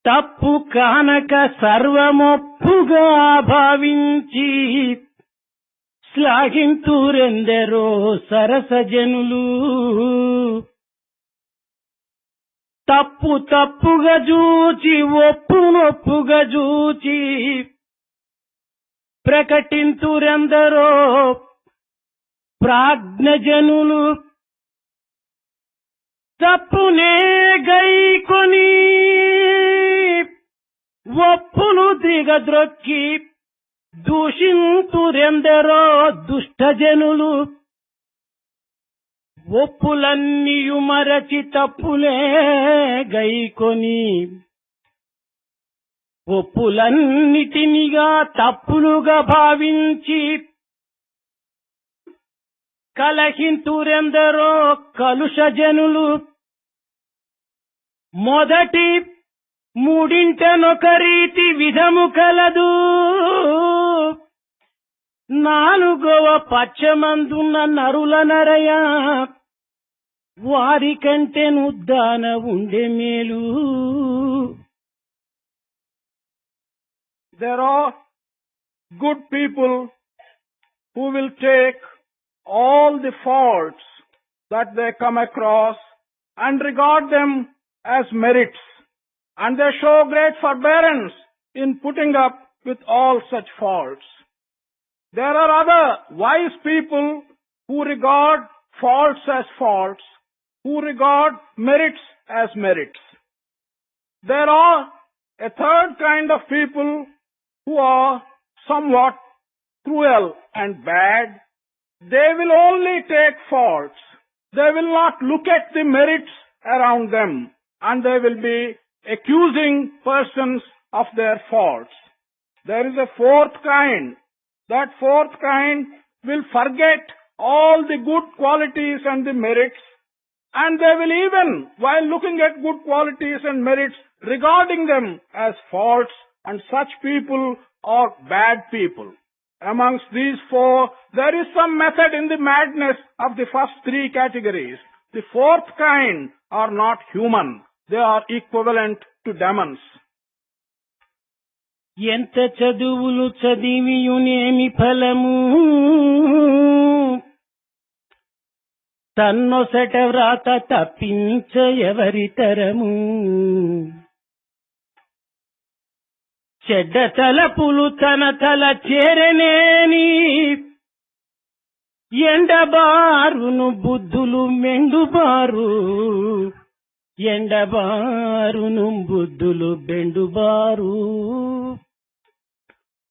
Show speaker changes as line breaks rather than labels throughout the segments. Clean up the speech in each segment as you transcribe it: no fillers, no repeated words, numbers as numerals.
తప్పు కానక సర్వమొప్పుగా భావించి శ్లాఘింతురెందరో సరసజనులు. తప్పు తప్పుగా జూచి ఒప్పునొప్పుగా జూచి ప్రకటింతురెందరో ప్రాజ్ఞజనులు. తప్పునే గైకొని ఒప్పును దిగద్రొక్కి దూషింతురెందరో దుష్టజనులు. ఒప్పులన్నీయు మరచి తప్పులే గైకొని ఒప్పులన్నిటినిగా తప్పులుగా భావించి కలహింతురెందరో కలుషజనులు. మొదటి మూడింటనొక రీతి విధము కలదు, నాలుగవ పచ్చమందున్న నరుల నరయ వారికంటే నుద్దాన ఉండే మేలు.
There are good people who will take all the faults that they come across and regard them as merits, and they show great forbearance in putting up with all such faults. There are other wise people who regard faults as faults, who regard merits as merits. There are a third kind of people who are somewhat cruel and bad. They will only take faults. They will not look at the merits around them, and they will be accusing persons of their faults. There is a fourth kind. That fourth kind will forget all the good qualities and the merits, and they will even, while looking at good qualities and merits, regarding them as faults, and such people are bad people. Amongst these four, there is some method in the madness of the first three categories. The fourth kind are not human. They are equivalent to demons.
ఎంత చదువులు చదివియునేమి ఫలము, తన్నొసట వ్రాత తప్పించ ఎవరి తరము. చెడ్డ తలపులు తన తల చేరనేని ఎండబారును బుద్ధులు మెండుబారు. ఎండబారును బుద్ధులు బెండుబారు.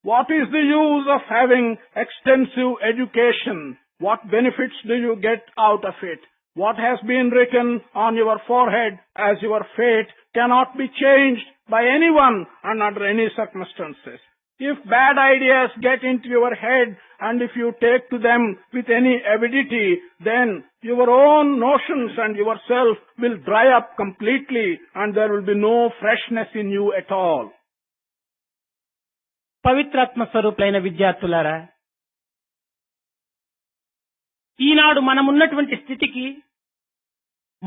What is the use of having extensive education? What benefits do you get out of it? What has been written on your forehead as your fate cannot be changed by anyone and under any circumstances. If bad ideas get into your head and if you take to them with any avidity, then your own notions and yourself will dry up completely and there will be no freshness in you at all.
పవిత్రాత్మ స్వరూపులైన విద్యార్థులారా, ఈనాడు మనమున్నటువంటి స్థితికి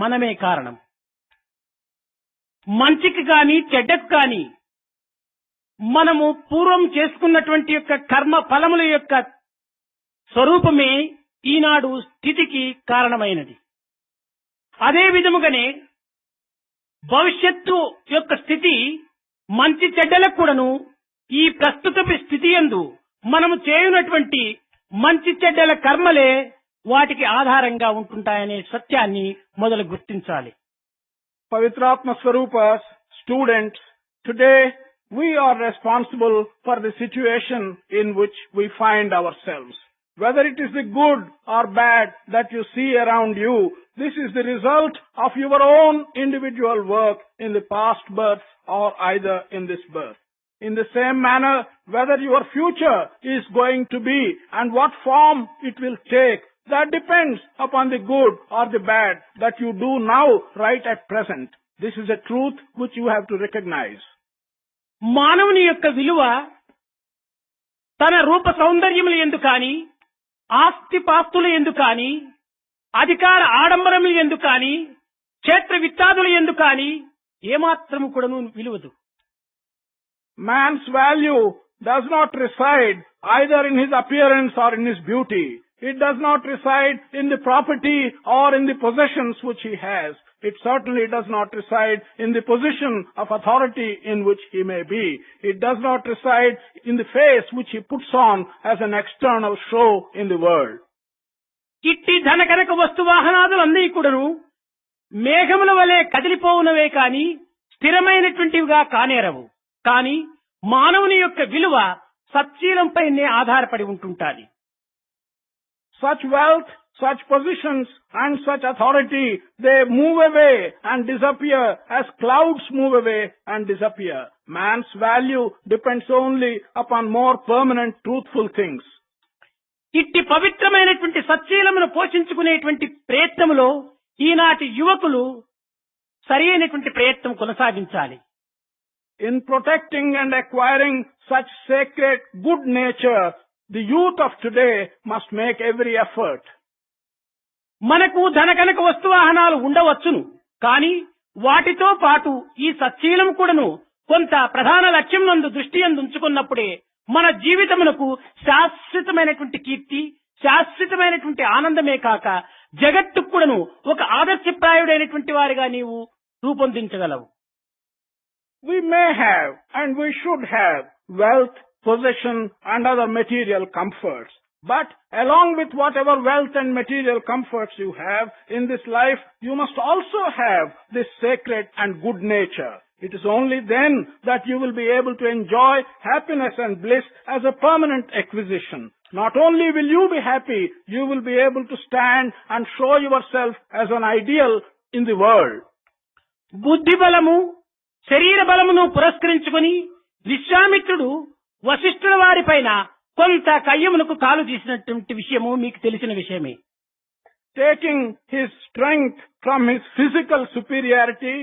మనమే కారణం. మంచికి కాని చెడ్డకు కాని మనము పూర్వం చేసుకున్నటువంటి యొక్క కర్మ ఫలముల యొక్క స్వరూపమే ఈనాడు స్థితికి కారణమైనది. అదే విధముగానే భవిష్యత్తు యొక్క స్థితి మంచి చెడ్డలకు కూడాను ఈ ప్రస్తుత స్థితి యందు మనము చేయునటువంటి మంచి చెడ్డల కర్మలే వాటికి ఆధారంగా ఉంటుంటాయనే సత్యాన్ని మొదలు గుర్తించాలి.
Pavitratma Swarupas, students, today we are responsible for the situation in which we find ourselves. Whether it is the good or bad that you see around you, this is the result of your own individual work in the past birth or either in this birth. In the same manner, whether your future is going to be and what form it will take, that depends upon the good or the bad that you do now, right at present. This is a truth which you have to recognize.
మానవుని యొక్క విలువ తన రూప సౌందర్యముల యందు కాని, ఆస్తి పాస్తుల యందు కాని, అధికార ఆడంబరముల యందు కాని, క్షేత్ర విత్తాదుల యందు కాని ఏమాత్రము కూడాను విలువదు.
Man's value does not reside either in his appearance or in his beauty. It does not reside in the property or in the possessions which he has. It certainly does not reside in the position of authority in which he may be. It does not reside in the face which he puts on as an external show in the world.
ఇట్టి ధనకనక వస్తువాహనాదులన్నీ కూడాను మేఘముల వలె కదిలిపోవునవే కాని స్థిరమైనటువంటివిగా కానేరవు. కాని మానవుని యొక్క విలువ సచ్చీలంపైనే ఆధారపడి ఉంటుంటాది.
Such wealth, such positions and such authority, they move away and disappear as clouds move away and disappear. Man's value depends only upon more permanent, truthful things.
ఇట్టి పవిత్రమైనటువంటి సచ్చీలమును పోషించుకునేటువంటి ప్రయత్నములో ఈనాటి యువకులు సరి అయినటువంటి ప్రయత్నం కొనసాగించాలి.
In protecting and acquiring such sacred good nature, the youth of today must make every effort.
మనకు ధనకనక వస్తువాహనాలు ఉండవచ్చును, కానీ వాటితో పాటు ఈ సచ్చీలం కూడాను కొంత ప్రధాన లక్ష్యం నందు దృష్టి యందు ఉంచుకున్నప్పుడే మన జీవితమునకు శాశ్వతమైనటువంటి కీర్తి, శాశ్వతమైనటువంటి ఆనందమే కాక జగత్తుకు కూడాను ఒక ఆదర్శప్రాయుడైనటువంటి వారిగా నీవు రూపొందించగలవు.
We may have and we should have wealth, possession and other material comforts. But along with whatever wealth and material comforts you have in this life, you must also have this sacred and good nature. It is only then that you will be able to enjoy happiness and bliss as a permanent acquisition. Not only will you be happy, you will be able to stand and show yourself as an ideal in the world.
బుద్ధి బలము, శరీర బలమును పురస్కరించుకొని విశ్వామిత్రుడు వశిష్ఠుల వారిపైన కొంత కయ్యమునకు కాలు తీసినటువంటి విషయము మీకు తెలిసిన విషయమే.
Taking his strength from his physical superiority,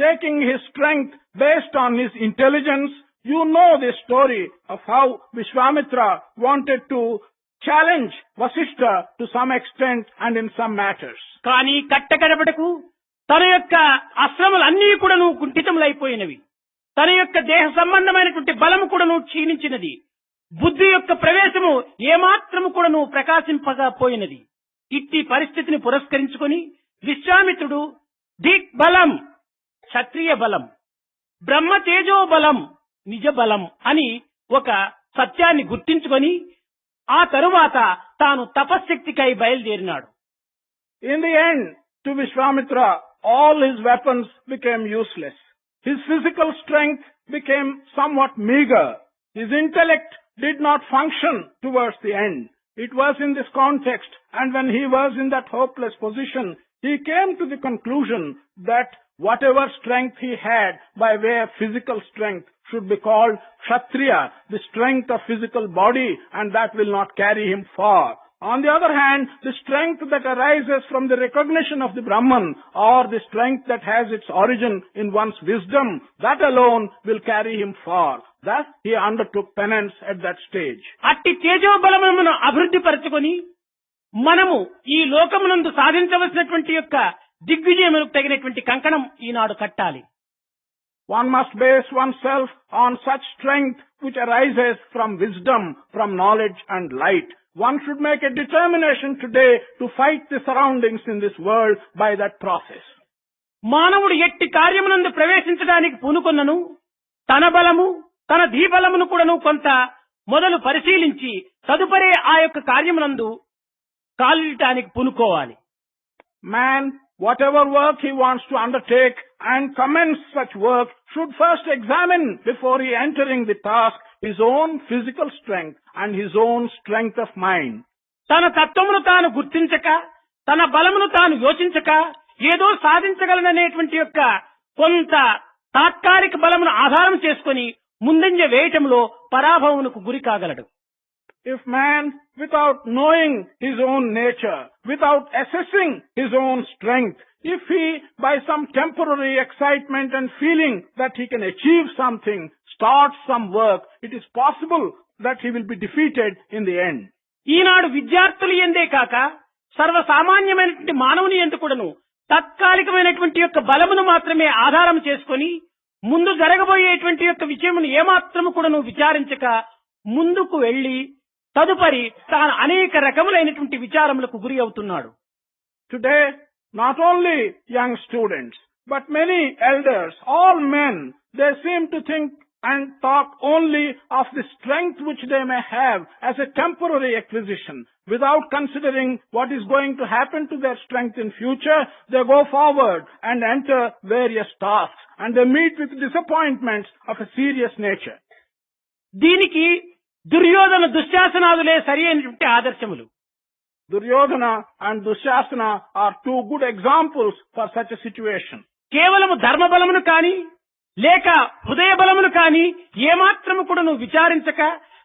taking his strength based on his intelligence, you know the story of how Vishwamitra wanted to challenge Vasishtha to some extent and in some matters.
కానీ కట్టకడపటకు తన యొక్క అశ్రములన్నీ కూడాను కుంఠితములైపోయినవి. తన యొక్క దేహ సంబంధమైనటువంటి బలము కూడాను క్షీణించినది. బుద్ధి యొక్క ప్రవేశము ఏమాత్రము కూడాను ప్రకాశింపకపోయినది. ఇట్టి పరిస్థితిని పురస్కరించుకొని విశ్వామిత్రుడు దిక్ బలం క్షత్రియ బలం, బ్రహ్మ తేజో బలం నిజ బలం అని ఒక సత్యాన్ని గుర్తించుకొని ఆ తరువాత తాను తపశ్శక్తికై బయలుదేరినాడు.
In the end, to Vishwamitra, all his weapons became useless. His physical strength became somewhat meager. His intellect did not function towards the end. It was in this context, and when he was in that hopeless position, he came to the conclusion that whatever strength he had by way of physical strength should be called Kshatriya, the strength of physical body, and that will not carry him far. On the other hand, the strength that arises from the recognition of the Brahman, or the strength that has its origin in one's wisdom, that alone will carry him far. Thus, he undertook penance at that stage.
అట్టి తేజోబలమును అభివృద్ధి పరచుకొని మనము ఈ లోకమునందు సాధించవలసినటువంటి యొక్క దిగ్విజయములకు తగినటువంటి కంకణం ఈనాడు కట్టాలి.
One must base oneself on such strength which arises from wisdom, from knowledge and light. One should make a determination today to fight the surroundings in this world by that process.
మానవుడు ఎట్టి కార్యమునందు ప్రవేశించడానికి పూనుకొన్నను తన బలము, తన ధీబలమును కూడాను కొంత మొదలు పరిశీలించి తదుపరి ఆ యొక్క కార్యమునందు కాలిటానికి పూనుకోవాలి.
Man, whatever work he wants to undertake and commence such work, should first examine before he entering the task his own physical strength and his own strength of mind.
తన తత్వమును తాను గుర్తించక, తన బలమును తాను యోచించక ఏదో సాధించగలననేటువంటి యొక్క కొంత తాత్కాలిక బలమును ఆధారం చేసుకొని ముందంజ వేయటంలో పరాభవమునకు గురి కాగలడు.
If man, without knowing his own nature, without assessing his own strength, if he, by some temporary excitement and feeling that he can achieve something, starts some work, it is possible that he will be defeated in the end.
ఈనాడు విద్యార్థులు ఎందే కాక సర్వసామాన్యమైనటువంటి మానవుని ఎందు కూడాను తాత్కాలికమైనటువంటి యొక్క బలమును మాత్రమే ఆధారం చేసుకొని ముందు జరగబోయేటువంటి యొక్క విషయమును ఏమాత్రము కూడా నువ్వు విచారించక ముందుకు వెళ్లి తదుపరి తాను అనేక రకములైనటువంటి విచారములకు గురి అవుతున్నాడు.
Today, not only young students, but many elders, all men, they seem to think and talk only of the strength which they may have as a temporary acquisition. Without considering what is going to happen to their strength in future, they go forward and enter various tasks, and they meet with disappointments of a serious nature.
దీనికి దుర్యోధన దుశ్శాసనాదులే సరి అయినటువంటి ఆదర్శములు.
Duryodhana and Dushasana are two good examples for such a situation.
కేవలము ధర్మబలమును కాని లేక హృదయ బలమును కాని ఏమాత్రము కూడా నువ్వు విచారించక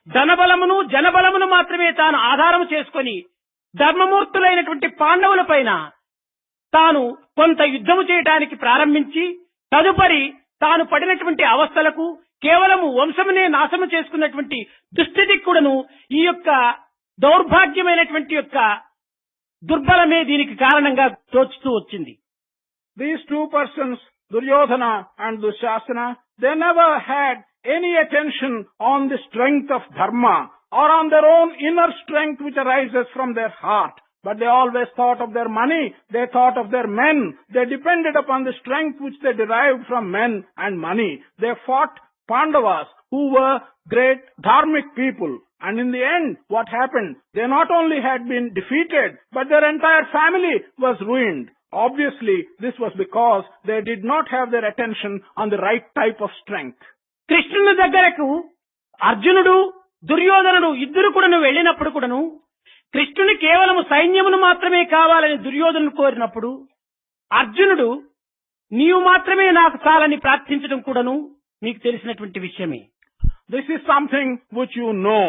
ధనబలమును జనబలమును మాత్రమే తాను ఆధారము చేసుకొని ధర్మమూర్తులైనటువంటి పాండవుల పైన తాను కొంత యుద్ధము చేయడానికి ప్రారంభించి తదుపరి తాను పడినటువంటి అవస్థలకు కేవలము వంశమునే నాశము చేసుకున్నటువంటి దుస్థితికి కూడాను ఈ యొక్క దౌర్భాగ్యమైనటువంటి యొక్క దుర్బలమే దీనికి కారణంగా తోచుతూ వచ్చింది.
These two persons, Duryodhana and Dushasana, they never had any attention on the strength of dharma or on their own inner strength which arises from their heart. But they always thought of their money, they thought of their men, they depended upon the strength which they derived from men and money. They fought Pandavas who were great dharmic people. And in the end, what happened? They not only had been defeated, but their entire family was ruined. Obviously, this was because they did not have their attention on the right type of strength.
కృష్ణుని దగ్గరకు అర్జునుడు దుర్యోధనుడు ఇద్దరు కూడాను వెళ్ళినప్పుడు కూడాను కృష్ణుని కేవలము సైన్యమును మాత్రమే కావాలని దుర్యోధనుడు కోరినప్పుడు అర్జునుడు నీవు మాత్రమే నాకు చాలని ప్రార్థించడం కూడాను మీకు తెలిసినటువంటి విషయమే.
This is something which you know.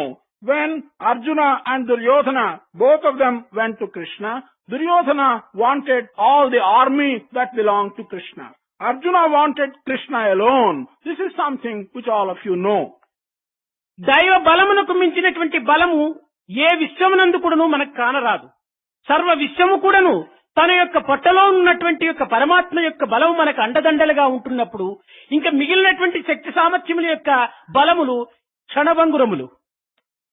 When Arjuna and Duryodhana, both of them went to Krishna, Duryodhana wanted all the army that belonged to Krishna. Arjuna wanted Krishna alone. This is something which all of you know.
దైవ బలమునకు మించినటువంటి బలము ఏ విశ్వమునందు కూడాను మనకు కానరాదు. సర్వ విశ్వము కూడాను తన యొక్క పొట్టలో ఉన్నటువంటి యొక్క పరమాత్మ యొక్క బలము మనకు అండదండలుగా ఉంటున్నప్పుడు ఇంకా మిగిలినటువంటి శక్తి సామర్థ్యముల యొక్క బలములు క్షణభంగురములు.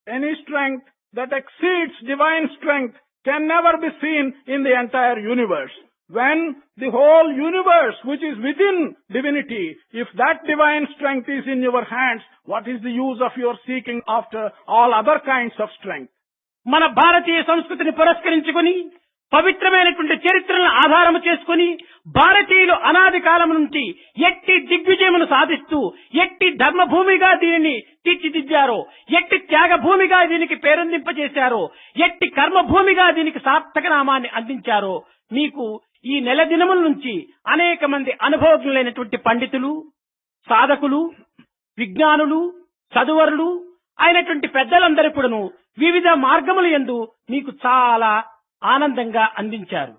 Any strength that exceeds divine strength can never be seen in the entire universe. When the whole universe which is within divinity, if that divine strength is in your hands, what is the use of your seeking after all other kinds of strength?
మన భారతీయ సంస్కృతిని పురస్కరించుకొని పవిత్రమైనటువంటి చరిత్రలను ఆధారము చేసుకుని భారతీయులు అనాది కాలం నుంచి ఎట్టి దిగ్విజయమును సాధిస్తూ ఎట్టి ధర్మభూమిగా దీనిని తీర్చిదిద్దారో, ఎట్టి త్యాగ భూమిగా దీనికి పేరొందింపజేశారో, ఎట్టి కర్మభూమిగా దీనికి సార్థక నామాన్ని అందించారో మీకు ఈ నెల దినముల నుంచి అనేక మంది అనుభవజ్ఞులైనటువంటి పండితులు, సాధకులు, విజ్ఞానులు, చదువరులు అయినటువంటి పెద్దలందరూ కూడాను వివిధ మార్గముల యందు మీకు చాలా ఆనందంగా అందించారు.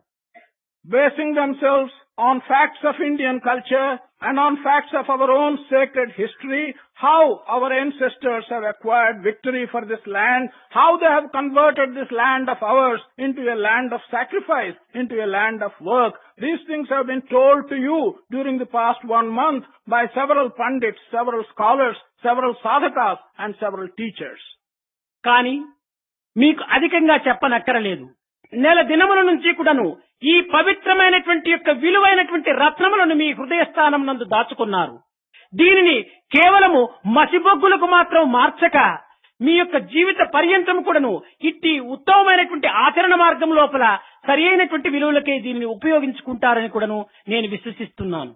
Basing themselves on facts of Indian culture and on facts of our own sacred history, how our ancestors have acquired victory for this land, how they have converted this land of ours into a land of sacrifice, into a land of work. These things have been told to you during the past 1 month by several pandits, several scholars, several sadhakas and several teachers.
కానీ మీకు అధికంగా చెప్పనక్కరలేదు. నెల దినముల నుంచి కూడాను ఈ పవిత్రమైనటువంటి యొక్క విలువైనటువంటి రత్నములను మీ హృదయ స్థానం నందు దాచుకున్నారు. దీనిని కేవలము మసిబొగ్గులకు మాత్రం మార్చక మీ యొక్క జీవిత పర్యంతం కూడాను ఇట్టి ఉత్తమమైనటువంటి ఆచరణ మార్గం లోపల సరి అయినటువంటి విలువలకే దీనిని ఉపయోగించుకుంటారని కూడాను నేను విశ్వసిస్తున్నాను.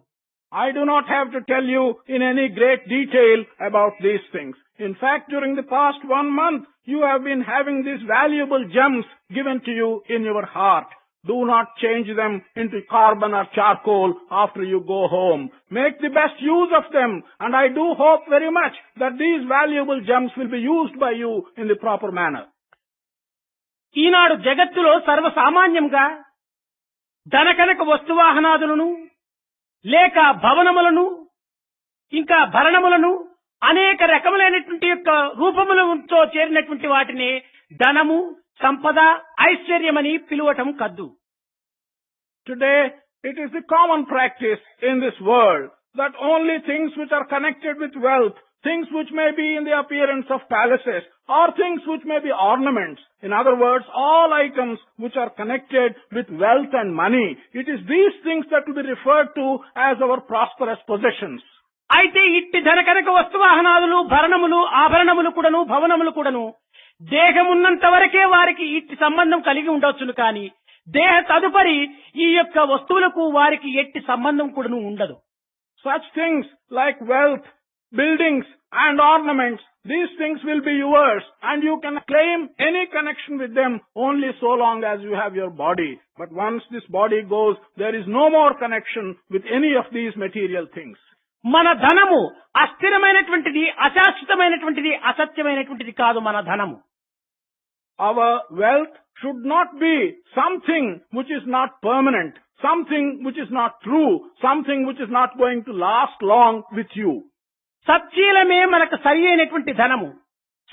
I do not have to tell you in any great detail about these things. In fact, during the past 1 month, you have been having these valuable gems given to you in your heart. Do not change them into carbon or charcoal after you go home. Make the best use of them, and I do hope very much that these valuable gems will be used by you in the proper manner.
ఈనాడు జగత్తులో సర్వసామాన్యంగా ధనకనక వస్తువాహనాదులను లేక భవనములను ఇంకా భరణములను అనేక రకములైనటువంటి యొక్క రూపములతో చేరినటువంటి వాటిని ధనము, సంపద, ఐశ్వర్యమని పిలువటం కద్దు.
Today, it is the common practice in this world that only things which are connected with wealth, things which may be in the appearance of palaces, or things which may be ornaments, in other words, all items which are connected with wealth and money, it is these things that will be referred to as our prosperous possessions.
అయితే ఇట్టి ధనకనక వస్తువాహనాదులు భరణములు ఆభరణములు కూడాను భవనములు కూడాను దేహమున్నంత వరకే వారికి ఇట్టి సంబంధం కలిగి ఉండవచ్చును కానీ దేహ తదుపరి ఈ యొక్క వస్తువులకు వారికి ఎట్టి సంబంధం కూడాను ఉండదు.
Such things like wealth, buildings and ornaments, these things will be yours and you can claim any connection with them only so long as you have your body. But once this body goes, there is no more connection with any of these material things.
మన ధనము అస్థిరమైనటువంటిది, అశాశ్వతమైనటువంటిది, అసత్యమైనటువంటిది కాదు మన ధనము.
Our wealth should not be something which is not permanent, something which is not true, something which is not going to last long with you.
సత్శీలమే మనకు సరి అయినటువంటి ధనము,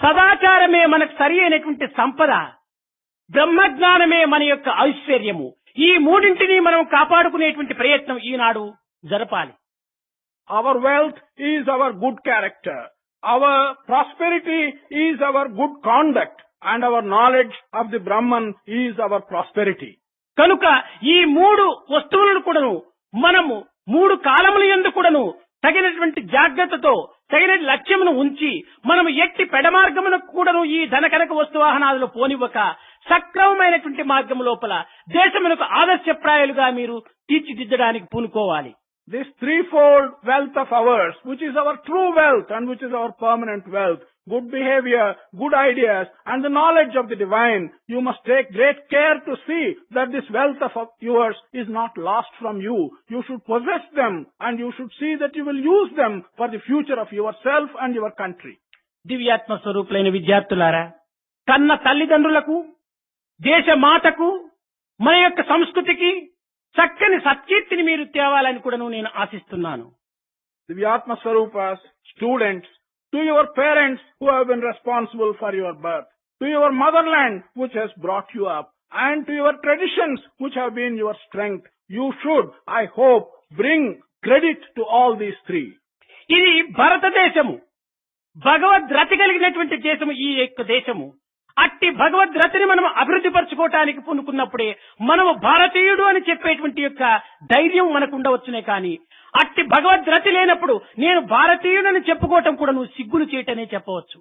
సదాచారమే మనకు సరి అయినటువంటి సంపద, బ్రహ్మజ్ఞానమే మన యొక్క ఐశ్వర్యము. ఈ మూడింటిని మనం కాపాడుకునేటువంటి ప్రయత్నం ఈనాడు జరపాలి.
Our wealth is our good character, our prosperity is our good conduct, and our knowledge of the Brahman is our prosperity.
కనుక ఈ మూడు వస్తువులను కూడాను మనము మూడు కాలముల యందు కూడాను తగినటువంటి జాగ్రత్తతో తగిన లక్ష్యమును ఉంచి మనము ఎట్టి పెడమార్గమునకు కూడాను ఈ ధనకనక వస్తువాహనాదులు పోనివ్వక సక్రమమైనటువంటి మార్గము లోపల దేశమునకు ఆదర్శప్రాయాలుగా మీరు తీర్చిదిద్దడానికి పూనుకోవాలి.
This threefold wealth of ours, which is our true wealth and which is our permanent wealth, good behavior, good ideas, and the knowledge of the divine, you must take great care to see that this wealth of yours is not lost from you. You should possess them and you should see that you will use them for the future of yourself and your country.
దివ్యాత్మ స్వరూపులైన విద్యార్థులారా, కన్న తల్లిదండ్రులకు, దేశ మాతకు, మన యొక్క సంస్కృతికి చక్కని సత్కీర్తిని మీరు తేవాలని కూడా నేను ఆశిస్తున్నాను.
Divyatma Swarupas, students, to your parents who have been responsible for your birth, to your motherland which has brought you up, and to your traditions which have been your strength, you should, I hope, bring credit to all these three.
ఇది భారతదేశము, భగవద్రతి కలిగినటువంటి దేశము ఈ యొక్క దేశము. అట్టి భగవద్రతిని మనం అభివృద్ధి పరచుకోవటానికి పూనుకున్నప్పుడే మనము భారతీయుడు అని చెప్పేటువంటి యొక్క ధైర్యం మనకు ఉండవచ్చునే కానీ అట్టి భగవద్రతి లేనప్పుడు నేను భారతీయుడని చెప్పుకోవటం కూడా నువ్వు సిగ్గులు చేయటనే చెప్పవచ్చు.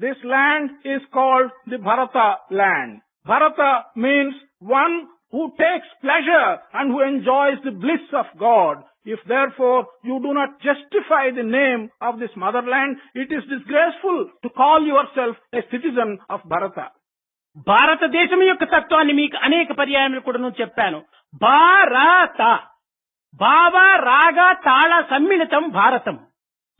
This land is called the Bharata land. Bharata means one who takes pleasure and who enjoys the bliss of God. If therefore you do not justify the name of this motherland, it is disgraceful to call yourself a citizen of Bharata.
భారతదేశం యొక్క తత్వాన్ని మీకు అనేక పర్యాయములు కూడా చెప్పాను. భారత భావ రాగ తాళ సమ్మిళితం భారతం.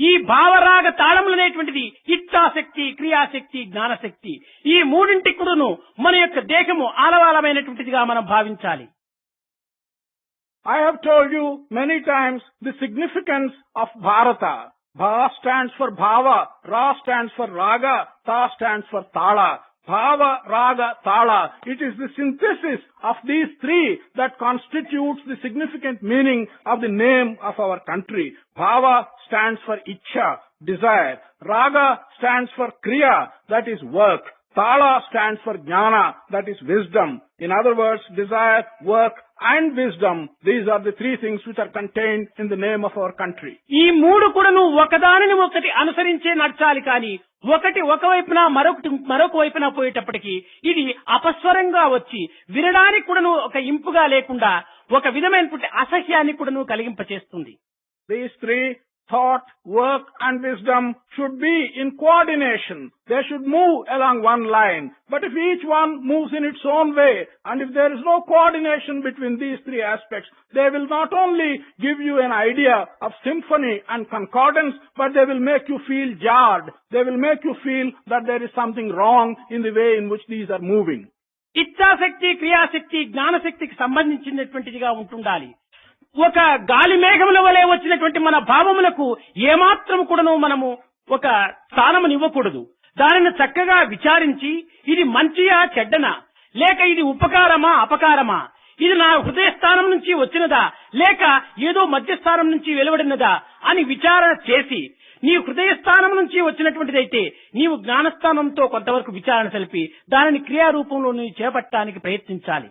ఈ భావరాగ తాళములు అనేటువంటిది ఇచ్ఛాశక్తి, క్రియాశక్తి, జ్ఞానశక్తి. ఈ మూడింటి కూడాను మన యొక్క దేశము ఆలవాలమైనటువంటిదిగా మనం భావించాలి.
I have told you many times the significance of Bharata. Bha stands for Bhava, Ra stands for Raga, Ta stands for Tala. Bhava, Raga, Tala. It is the synthesis of these three that constitutes the significant meaning of the name of our country. Bhava stands for Ichha, desire. Raga stands for Kriya, that is work. Tala stands for Jnana, that is wisdom. In other words, desire, work, and wisdom. These are the three things which are contained in the name of our country.
ఈ మూడు కూడా నువ్వు ఒకదానిని ఒకటి అనుసరించే నడచాలి కానీ ఒకటి ఒకవైపున మరొక వైపున పోయేటప్పటికి ఇది అపస్వరంగా వచ్చి వినడానికి కూడా నువ్వు ఒక ఇంపుగా లేకుండా ఒక విధమైనటువంటి అసహ్యాన్ని కూడా నువ్వు కలిగింపచేస్తుంది.
These three, thought, work, and wisdom, should be in coordination. They should move along one line. But if each one moves in its own way, and if there is no coordination between these three aspects, they will not only give you an idea of symphony and concordance, but they will make you feel jarred. They will make you feel that there is something wrong in the way in which these are moving.
ఇచ్ఛాశక్తి, క్రియాశక్తి, జ్ఞానశక్తికి సంబంధించినటువంటిదిగా ఉంటుండాలి. ఒక గాలి మేఘముల వలె వచ్చినటువంటి మన భావములకు ఏమాత్రం కూడాను మనము ఒక స్థానమునివ్వకూడదు. దానిని చక్కగా విచారించి ఇది మంచియా చెడ్డనా, లేక ఇది ఉపకారమా అపకారమా, ఇది నా హృదయస్థానం నుంచి వచ్చినదా లేక ఏదో మధ్యస్థానం నుంచి వెలువడినదా అని విచారణ చేసి నీ హృదయస్థానం నుంచి వచ్చినటువంటిదైతే నీవు జ్ఞానస్థానంతో కొంతవరకు విచారణ తెలిపి దానిని క్రియారూపంలో నీవు చేపట్టడానికి ప్రయత్నించాలి.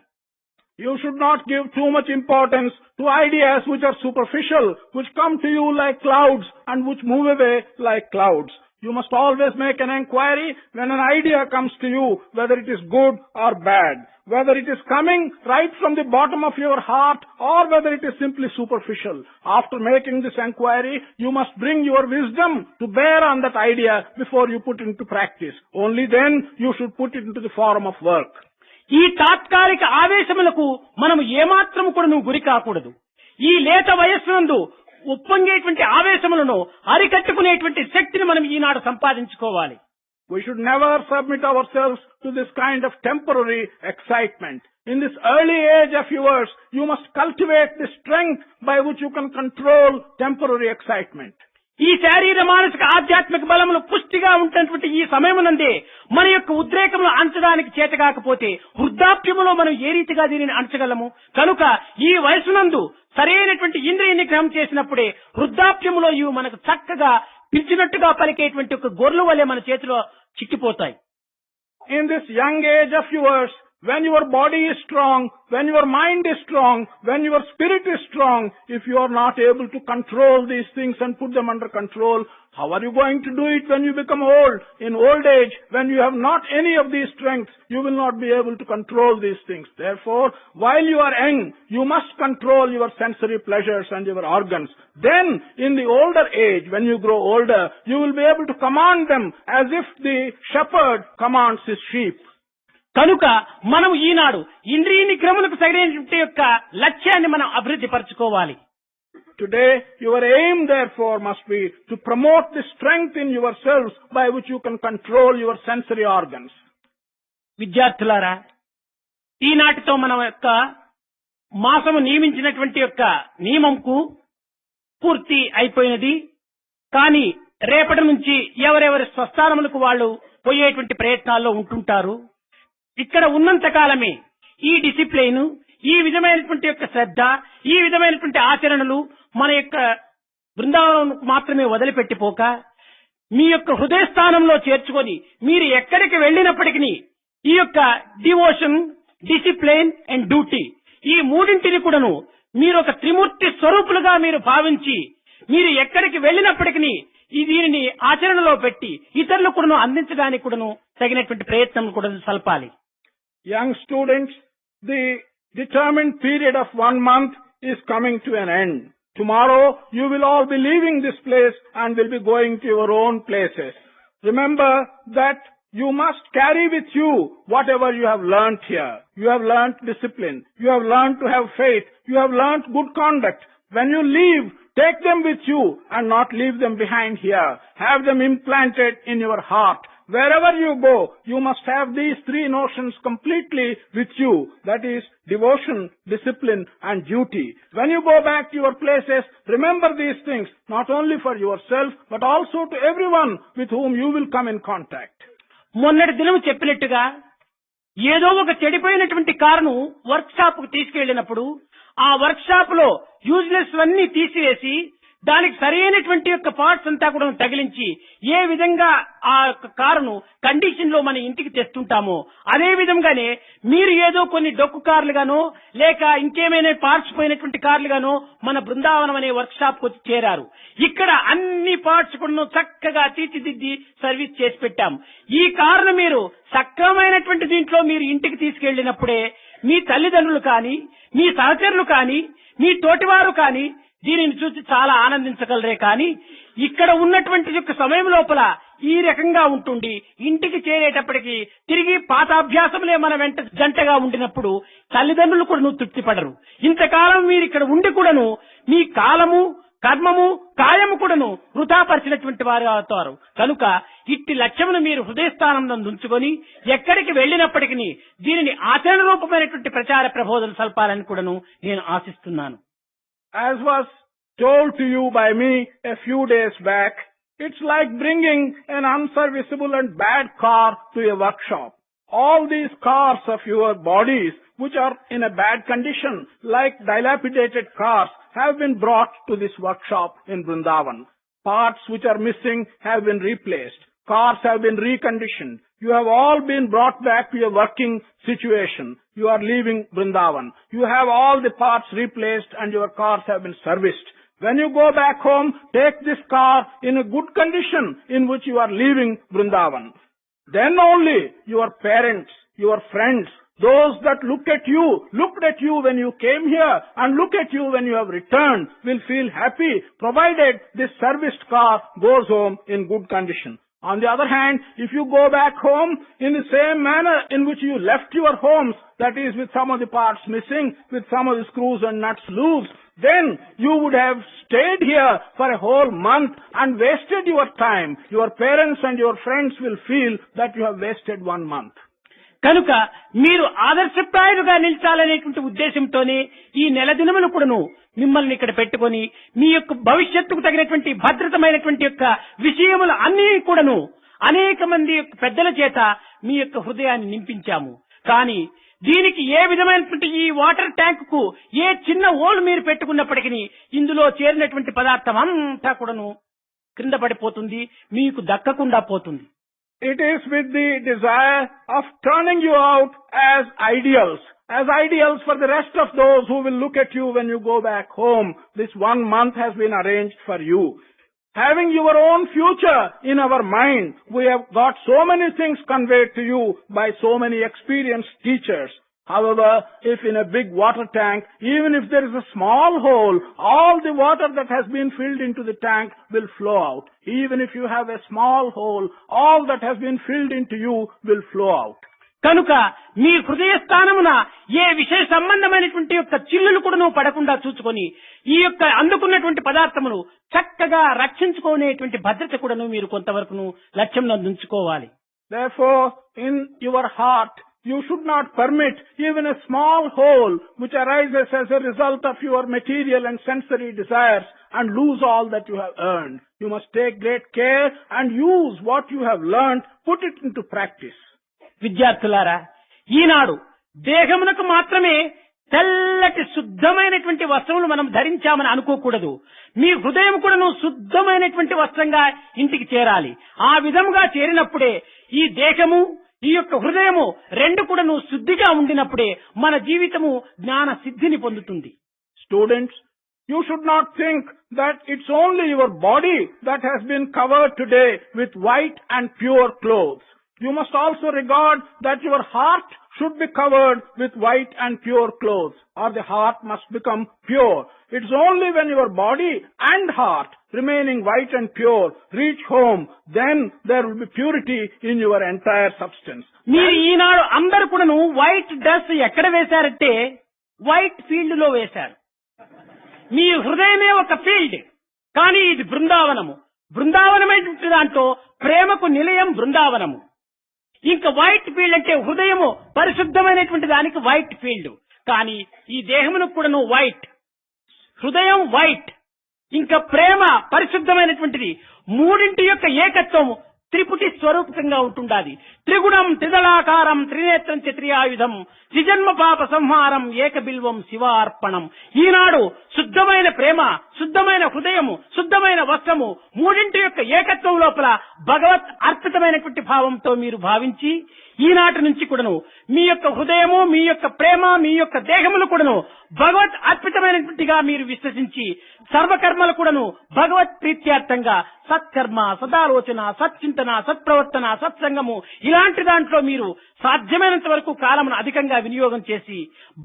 You should not give too much importance to ideas which are superficial, which come to you like clouds and which move away like clouds. You must always make an inquiry when an idea comes to you, whether it is good or bad, whether it is coming right from the bottom of your heart or whether it is simply superficial. After making this inquiry, you must bring your wisdom to bear on that idea before you put it into practice. Only then you should put it into the form of work.
ఈ తాత్కాలిక ఆవేశములకు మనము ఏమాత్రము కూడా నువ్వు గురి కాకూడదు. ఈ లేత వయస్సునందు ఉప్పొంగేటువంటి ఆవేశములను అరికట్టుకునేటువంటి శక్తిని మనం ఈనాడు సంపాదించుకోవాలి.
We should never submit ourselves to this kind of temporary excitement. In this early age of yours, you must cultivate the strength by which you can control temporary excitement.
ఈ శారీర మానసిక ఆధ్యాత్మిక బలములు పుష్టిగా ఉంటున్నటువంటి ఈ సమయమునందే మన యొక్క ఉద్రేకములు అంచడానికి చేతకాకపోతే వృద్ధాప్యములో మనం ఏ రీతిగా దీనిని అంచగలము? కనుక ఈ వయసునందు సరైనటువంటి ఇంద్రియ నిగ్రహం చేసినప్పుడే వృద్ధాప్యములో ఇవి మనకు చక్కగా పిలిచినట్టుగా పలికేటువంటి ఒక గొర్రెల వలె మన చేతిలో చిక్కిపోతాయి.
In this young age of yours, when your body is strong, when your mind is strong, when your spirit is strong, if you are not able to control these things and put them under control, how are you going to do it when you become old? In old age, when you have not any of these strengths, you will not be able to control these things. Therefore, while you are young, you must control your sensory pleasures and your organs. Then, in the older age, when you grow older, you will be able to command them as if the shepherd commands his sheep.
కనుక మనం ఈనాడు ఇంద్రియ నిగ్రహములకు సరైనటువంటి యొక్క లక్ష్యాన్ని మనం అభివృద్ధి పరచుకోవాలి.
Today, your aim therefore must be to promote the strength in yourselves by which you can control your sensory organs.
విద్యార్థులారా, ఈనాటితో మనం యొక్క మాసము నియమించినటువంటి యొక్క నియమంకు పూర్తి అయిపోయినది. కానీ రేపటి నుంచి ఎవరెవరి స్వస్థానములకు వాళ్ళు పోయేటువంటి ప్రయత్నాల్లో ఉంటుంటారు. ఇక్కడ ఉన్నంత కాలమే ఈ డిసిప్లైన్, ఈ విధమైనటువంటి యొక్క శ్రద్ధ, ఈ విధమైనటువంటి ఆచరణలు మన యొక్క బృందావనం మాత్రమే వదిలిపెట్టిపోక మీ యొక్క హృదయ స్థానంలో చేర్చుకొని మీరు ఎక్కడికి వెళ్ళినప్పటికీ ఈ యొక్క డివోషన్, డిసిప్లైన్ అండ్ డ్యూటీ ఈ మూడింటిని కూడాను మీరు ఒక త్రిమూర్తి స్వరూపులుగా మీరు భావించి మీరు ఎక్కడికి వెళ్ళినప్పటికీ ఈ దీనిని ఆచరణలో పెట్టి ఇతరులకు కూడాను అందించడానికి కూడాను తగినటువంటి ప్రయత్నం కూడా సల్పాలి.
Young students, the determined period of 1 month is coming to an end. Tomorrow, you will all be leaving this place and will be going to your own places. Remember that you must carry with you whatever you have learnt here. You have learnt discipline. You have learnt to have faith. You have learnt good conduct. When you leave, take them with you and not leave them behind here. Have them implanted in your heart. Wherever you go, you must have these three notions completely with you. That is devotion, discipline and duty. When you go back to your places, remember these things, not only for yourself, but also to everyone with whom you will come in contact.
మొన్నటి దినం చెప్పినట్టుగా ఏదో ఒక చెడిపోయినటువంటి కారును work shop కు తీసుకెళ్లినప్పుడు ఆ work shop లో useless అన్ని తీసివేసి దానికి సరైనటువంటి యొక్క పార్ట్స్ అంతా కూడా తగిలించి ఏ విధంగా ఆ కారును కండిషన్ లో మన ఇంటికి తెస్తుంటామో అదే విధంగానే మీరు ఏదో కొన్ని డొక్కు కార్లుగానో లేక ఇంకేమైనా పార్ట్స్ పోయినటువంటి కార్లుగానో మన బృందావనం అనే వర్క్ షాప్ కు చేరారు. ఇక్కడ అన్ని పార్ట్స్ కూడా చక్కగా తీర్చిదిద్ది సర్వీస్ చేసి పెట్టాం. ఈ కారును మీరు సక్రమైనటువంటి దీంట్లో మీరు ఇంటికి తీసుకెళ్లినప్పుడే మీ తల్లిదండ్రులు కానీ, మీ సహచరులు కానీ, మీ తోటివారు కానీ దీనిని చూసి చాలా ఆనందించగలరే. కానీ ఇక్కడ ఉన్నటువంటి యొక్క సమయం లోపల ఈ రకంగా ఉంటుండి ఇంటికి చేరేటప్పటికి తిరిగి పాత అభ్యాసములే మన వెంట జంటగా ఉండినప్పుడు తల్లిదండ్రులు కూడా నువ్వు తృప్తి పడరు. ఇంతకాలం మీరు ఇక్కడ ఉండి కూడాను మీ కాలము, కర్మము, కాయము కూడాను వృధాపరిచినటువంటి వారు అవుతారు. కనుక ఇట్టి లక్ష్యమును మీరు హృదయస్థానంలో ఉంచుకొని ఎక్కడికి వెళ్ళినప్పటికీ దీనిని ఆచరణ రూపమైనటువంటి ప్రచార ప్రబోధన సల్పాలని కూడాను నేను ఆశిస్తున్నాను.
As was told to you by me a few days back, it's like bringing an unserviceable and bad car to a workshop. All these cars of your bodies which are in a bad condition, like dilapidated cars, have been brought to this workshop in Vrindavan. Parts which are missing have been replaced. Cars have been reconditioned. You have all been brought back to your working situation. You are leaving Vrindavan. You have all the parts replaced and your cars have been serviced. When you go back home, take this car in a good condition in which you are leaving Vrindavan. Then only your parents, your friends, those that looked at you when you came here and look at you when you have returned will feel happy, provided this serviced car goes home in good condition. On the other hand, if you go back home in the same manner in which you left your homes, that is with some of the parts missing, with some of the screws and nuts loose, then you would have stayed here for a whole month and wasted your time. Your parents and your friends will feel that you have wasted 1 month.
కనుక మీరు ఆదర్శప్రాయులుగా నిలిచాలనేటువంటి ఉద్దేశంతోనే ఈ నెల దినములు కూడాను మిమ్మల్ని ఇక్కడ పెట్టుకొని మీ యొక్క భవిష్యత్తుకు తగినటువంటి భద్రతమైనటువంటి యొక్క విషయములు అన్ని కూడాను అనేక మంది పెద్దల చేత మీ యొక్క హృదయాన్ని నింపించాము. కానీ దీనికి ఏ విధమైనటువంటి ఈ వాటర్ ట్యాంక్ కు ఏ చిన్న ఓల్ మీరు పెట్టుకున్నప్పటికీ ఇందులో చేరినటువంటి పదార్థం అంతా కూడాను క్రింద పడిపోతుంది, మీకు దక్కకుండా పోతుంది.
It is with the desire of turning you out as ideals for the rest of those who will look at you when you go back home. This 1 month has been arranged for you. Having your own future in our mind, we have got so many things conveyed to you by so many experienced teachers. However, if in a big water tank, even if there is a small hole, all the water that has been filled into the tank will flow out. Even if you have a small hole, all that has been filled into you will flow out.
కనుక మీ హృదయ స్థానమున ఏ విషయ సంబంధమైనటువంటి యొక్క చిల్లులు కూడా పడకుండా చూసుకొని ఈ యొక్క అందుకున్నటువంటి పదార్థమును చక్కగా రక్షించుకునేటువంటి భద్రత కూడాను మీరు కొంతవరకు లక్ష్యంలో ఉంచుకోవాలి.
Therefore, in your heart, you should not permit even a small hole which arises as a result of your material and sensory desires and lose all that you have earned. You must take great care and use what you have learned, put it into practice.
విద్యార్థులారా, ఈనాడు దేహమునకు మాత్రమే తెల్లటి శుద్ధమైనటువంటి వస్త్రములు మనం ధరించామని అనుకోకూడదు. మీ హృదయం కూడాను శుద్ధమైనటువంటి వస్త్రంగా ఇంటికి చేరాలి. ఆ విధముగా చేరినప్పుడే ఈ దేహము ఈ యొక్క హృదయము రెండు కూడాను శుద్ధిగా ఉండినప్పుడే మన జీవితము జ్ఞాన సిద్ధిని పొందుతుంది.
Students, you should not think that it's only your body that has been covered today with white and pure clothes. You must also regard that your heart should be covered with white and pure clothes, or the heart must become pure. It's only when your body and heart, remaining white and pure, reach home, then there will be purity in your entire substance.
మీరు ఈనాడు అందరూ కూడాను white dress ఎక్కడ వేశారంటే white field లో వేశారు. మీ హృదయమే ఒక field, కానీ ఇది బృందావనము. బృందావనమైనటువంటి దాంట్లో ప్రేమకు నిలయం బృందావనము. ఇంకా వైట్ ఫీల్డ్ అంటే హృదయము పరిశుద్ధమైనటువంటి దానికి వైట్ ఫీల్డ్. కానీ ఈ దేహమునకు కూడాను వైట్, హృదయం వైట్, ఇంకా ప్రేమ పరిశుద్ధమైనటువంటిది. మూడింటి యొక్క ఏకత్వం త్రిపుటి స్వరూపకంగా ఉంటుండాలి. త్రిగుణం త్రిదళాకారం త్రినేత్రం చత్రియాయుధం త్రిజన్మ పాప సంహారం ఏకబిల్వం శివార్పణం. ఈనాడు శుద్ధమైన ప్రేమ, శుద్ధమైన హృదయము, శుద్ధమైన వస్త్రము మూడింటి యొక్క ఏకత్వం లోపల భగవత్ అర్పితమైనటువంటి భావంతో మీరు భావించి ఈనాటి నుంచి కూడాను మీ యొక్క హృదయము, మీ యొక్క ప్రేమ, మీ యొక్క దేహములు కూడాను భగవత్ అర్పితమైనటువంటిగా మీరు విశ్వసించి సర్వకర్మలు కూడాను భగవత్ ప్రీత్యార్థంగా సత్కర్మ, సదాలోచన, సచ్చింతన, సత్ప్రవర్తన, సత్సంగము ఇలాంటి దాంట్లో మీరు సాధ్యమైనంత వరకు కాలమును అధికంగా వినియోగం చేసి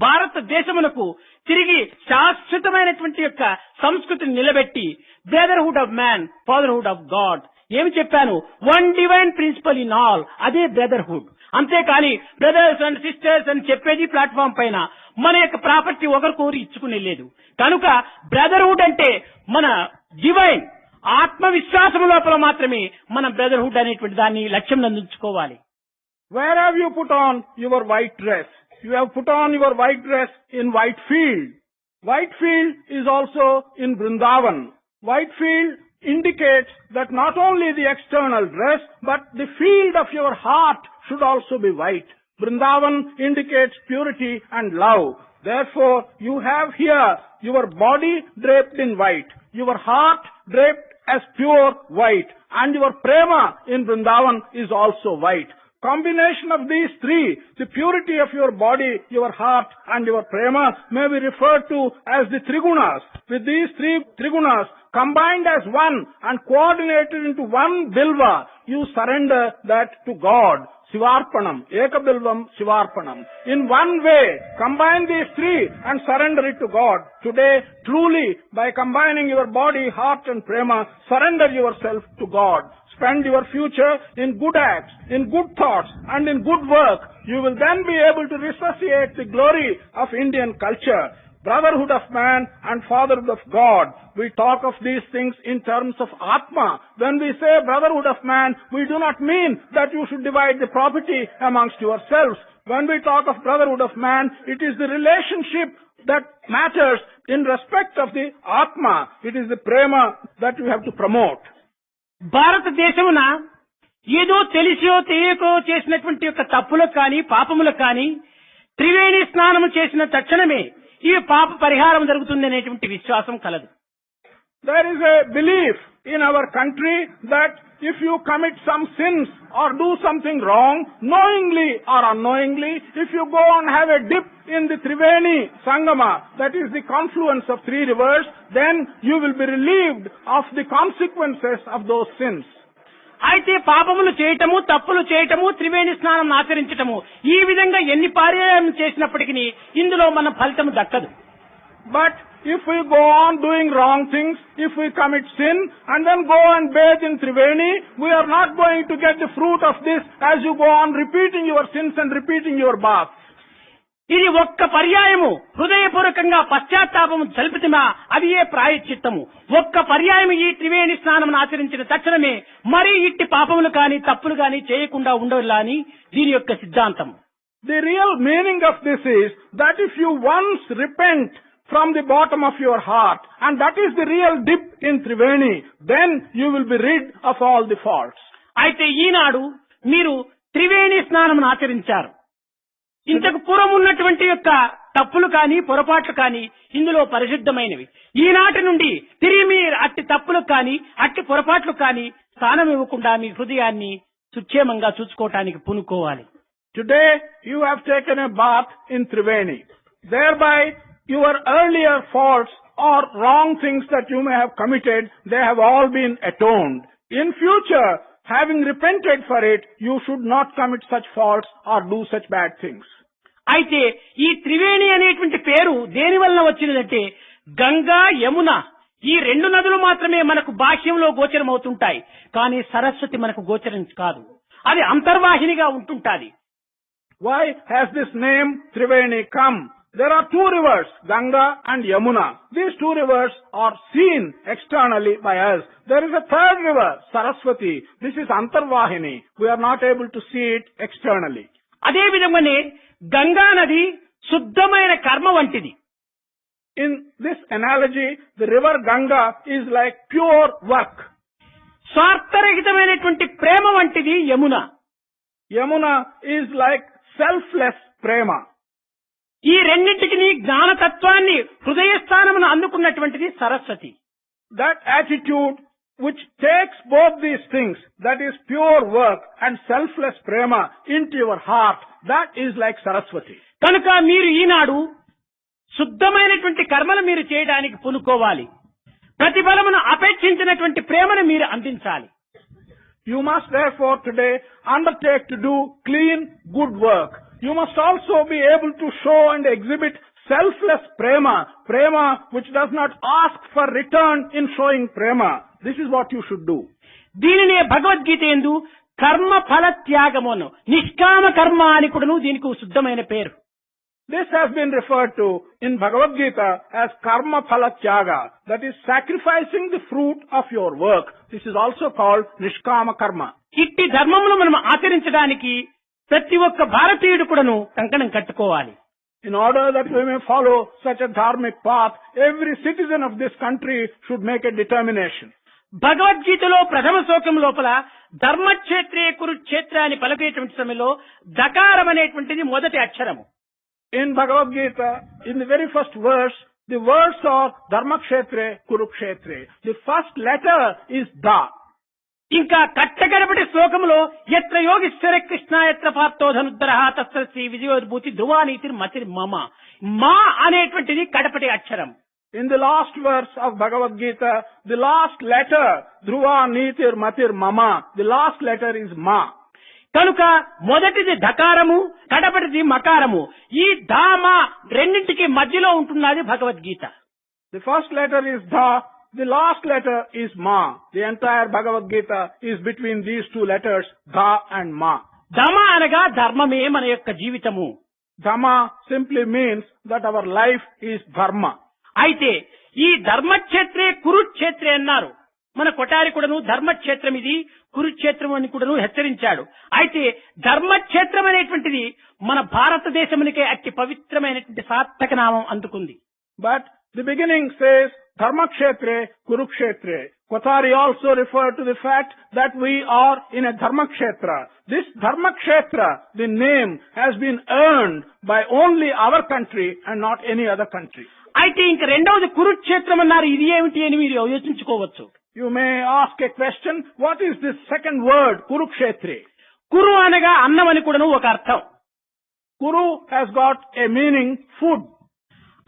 భారతదేశమునకు తిరిగి శాశ్వతమైనటువంటి యొక్క సంస్కృతిని నిలబెట్టి brotherhood of man, fatherhood of God. ఏమి చెప్పాను? One divine principle in all, అదే బ్రదర్హుడ్. అంతేకాని బ్రదర్స్ అండ్ సిస్టర్స్ అని చెప్పేది ప్లాట్ఫామ్ పైన మన యొక్క ప్రాపర్టీ ఒకరికొకరు ఇచ్చుకునే లేదు. కనుక బ్రదర్హుడ్ అంటే మన డివైన్ ఆత్మవిశ్వాసం లోపల మాత్రమే మన బ్రదర్హుడ్ అనేటువంటి దాన్ని లక్ష్యం అందించుకోవాలి.
Where have you put on your white dress? You have put on your white dress in Whitefield. Whitefield is also in Vrindavan. Whitefield indicates that not only the external dress, but the field of your heart should also be white. Vrindavan indicates purity and love. Therefore, you have here your body draped in white, your heart draped as pure white, and your prema in Vrindavan is also white. Combination of these three, the purity of your body, your heart, and your prema, may be referred to as the Trigunas. With these three Trigunas combined as one and coordinated into one bilva, you surrender that to God. Sivarpanam, Ekabilvam Sivarpanam. In one way, combine these three and surrender it to God. Today, truly, by combining your body, heart and prema, surrender yourself to God. Spend your future in good acts, in good thoughts, and in good work. You will then be able to resuscitate the glory of Indian culture. Brotherhood of man and fatherhood of God. We talk of these things in terms of Atma. When we say brotherhood of man, we do not mean that you should divide the property amongst yourselves. When we talk of brotherhood of man, it is the relationship that matters in respect of the Atma. It is the prema that you have to promote.
భారతదేశమున ఏదో తెలిసో తెలియకో చేసినటువంటి యొక్క తప్పులకు కానీ పాపములకు కానీ త్రివేణి స్నానం చేసిన తక్షణమే ఈ పాప పరిహారం జరుగుతుంది అనేటువంటి విశ్వాసం కలదు.
There is a belief in our country that if you commit some sins or do something wrong, knowingly or unknowingly, if you go and have a dip in the Triveni Sangama, that is the confluence of three rivers, then you will be relieved of the consequences of those sins.
అయితే పాపములు చేయటము, తప్పులు చేయటము, త్రివేణి స్నానం ఆచరించటము, ఈ విధంగా ఎన్ని పర్యాయం చేసినప్పటికీ ఇందులో మన ఫలితం దక్కదు.
But if we go on doing wrong things, if we commit sin and then go and bathe in Triveni, we are not going to get the fruit of this as you go on repeating your sins and repeating your bath.
ఇది ఒక్క పర్యాయము హృదయపూర్వకంగా పశ్చాత్తాపము జల్పితమా అది ఏ ప్రాయశ్చిత్తము. ఒక్క పర్యాయం ఈ త్రివేణి స్నానం ఆచరించిన తక్షణమే మరీ ఇట్టి పాపములు కాని తప్పులు కాని చేయకుండా ఉండవాలని దీని యొక్క సిద్ధాంతం.
The real meaning of this is that if you once repent from the bottom of your heart, and that is the real dip in Triveni, then you will be rid of all the faults.
అయితే ఈనాడు మీరు త్రివేణి స్నానం ఆచరించారు. ఇంతకు పూర్వం ఉన్నటువంటి యొక్క తప్పులు కాని పొరపాట్లు కాని ఇందులో పరిశుద్ధమైనవి. ఈనాటి నుండి తిరిగి మీరు అట్టి తప్పులకు కాని అట్టి పొరపాట్లు కాని స్థానం ఇవ్వకుండా మీ హృదయాన్ని సుక్షేమంగా చూసుకోవటానికి పూనుకోవాలి.
Today you have taken a bath in Triveni. Thereby your earlier faults or wrong things that you may have committed, they have all been atoned. In future, having repented for it, you should not commit such faults or do such bad things.
అయితే ఈ త్రివేణి అనేటువంటి పేరు దేని వలన వచ్చినదంటే గంగా యమున ఈ రెండు నదులు మాత్రమే మనకు బాహ్యంలో గోచరం అవుతుంటాయి. కానీ సరస్వతి మనకు గోచరం కాదు, అది అంతర్వాహినిగా ఉంటుంటాది.
Why has this name Triveni come? There are two rivers, Ganga and Yamuna. These two rivers are seen externally by us. There is a third river, Saraswati. This is Antarvahini. We are not able to see it externally.
అదే విధంగానే గంగా నది శుద్ధమైన కర్మ వంటిది.
In this analogy, the river Ganga is like pure work.
స్వార్థరహితమైనటువంటి ప్రేమ వంటిది Yamuna.
Yamuna is like selfless prema.
ఈ రెండింటికి జ్ఞానతత్వాన్ని హృదయస్థానమును అందుకున్నటువంటిది Saraswati.
That attitude which takes both these things, that is pure work and selfless prema, into your heart, that is like Saraswati.
కనుక మీరు ఈనాడు శుద్ధమైనటువంటి కర్మలు మీరు చేయడానికి పూనుకోవాలి. ప్రతిఫలమును అపేక్షించినటువంటి ప్రేమను మీరు అందించాలి.
You must therefore today undertake to do clean, good work. You must also be able to show and exhibit selfless prema, prema which does not ask for return in showing prema. This is what you should do.
దీనినే భగవద్గీత యందు కర్మ ఫల త్యాగమును నిష్కామ కర్మ అని కూడాను దీనికి శుద్ధమైన పేరు.
This has been referred to in Bhagavad Gita as karma phala tyaga, that is sacrificing the fruit of your work. This is also called nishkama karma.
ఇట్టి ధర్మమును మనం ఆచరించడానికి ప్రతి ఒక్క భారతీయుడు కూడాను కంకణం కట్టుకోవాలి.
In order that we may follow such a dharmic path, every citizen of this country should make a determination.
భగవద్గీతలో ప్రథమ శ్లోకం లోపల ధర్మక్షేత్రే కురుక్షేత్ర అని పలికేటువంటి సమయంలో దకారం అనేటువంటిది మొదటి అక్షరము.
In Bhagavad Gita, in the very first verse, the words are Dharmakshetre, Kurukshetre. The first letter is Da.
ఇంకా కట్టగడపటి శ్లోకంలో ఎత్ర యోగిశ్వర కృష్ణ ఎత్ర పార్థో ధనుద్ధరః తత్ర శ్రీ విజయోద్భూతి ధ్రువానీతిర్ మతిర్ మమ. మా అనేటువంటిది కడపటి అక్షరం.
In the last verse of Bhagavad Gita, the last letter, Dhruva Nitir Matir Mama, the last letter is Ma.
కనుక మొదటిది ధకారము, కడపటిది మకారము. ఈ ధామ రెండింటికి మధ్యలో ఉంటున్నది Bhagavad Gita.
The first letter is Dha, the last letter is Ma. The entire Bhagavad Gita is between these two letters, Dha and Ma.
ధమ అనగా ధర్మమే మన యొక్క జీవితము.
Dhamma simply means that our life is Dharma.
అయితే ఈ ధర్మక్షేత్రే కురుక్షేత్రే అన్నారు. మన కొటారి కూడాను ధర్మక్షేత్రం ఇది, కురుక్షేత్రం అని కూడాను హెచ్చరించాడు. అయితే ధర్మక్షేత్రం అనేటువంటిది మన భారతదేశమునికే అతి పవిత్రమైనటువంటి సార్థక నామం అందుకుంది.
But the beginning says Dharmakshetre, Kurukshetre. Kotari also referred to the fact that we are in a Dharmakshetra. This Dharmakshetra, the name, has been earned by only our country and not any other country.
అయితే ఇంక రెండవది కురుక్షేత్రం అన్నారు. ఇది ఏమిటి అని మీరు యోచించుకోవచ్చు.
You may ask a question, what is this second word, Kurukshetre?
కురు అనగా అన్నం అని కూడాను ఒక అర్థం.
Kuru has got a meaning, food.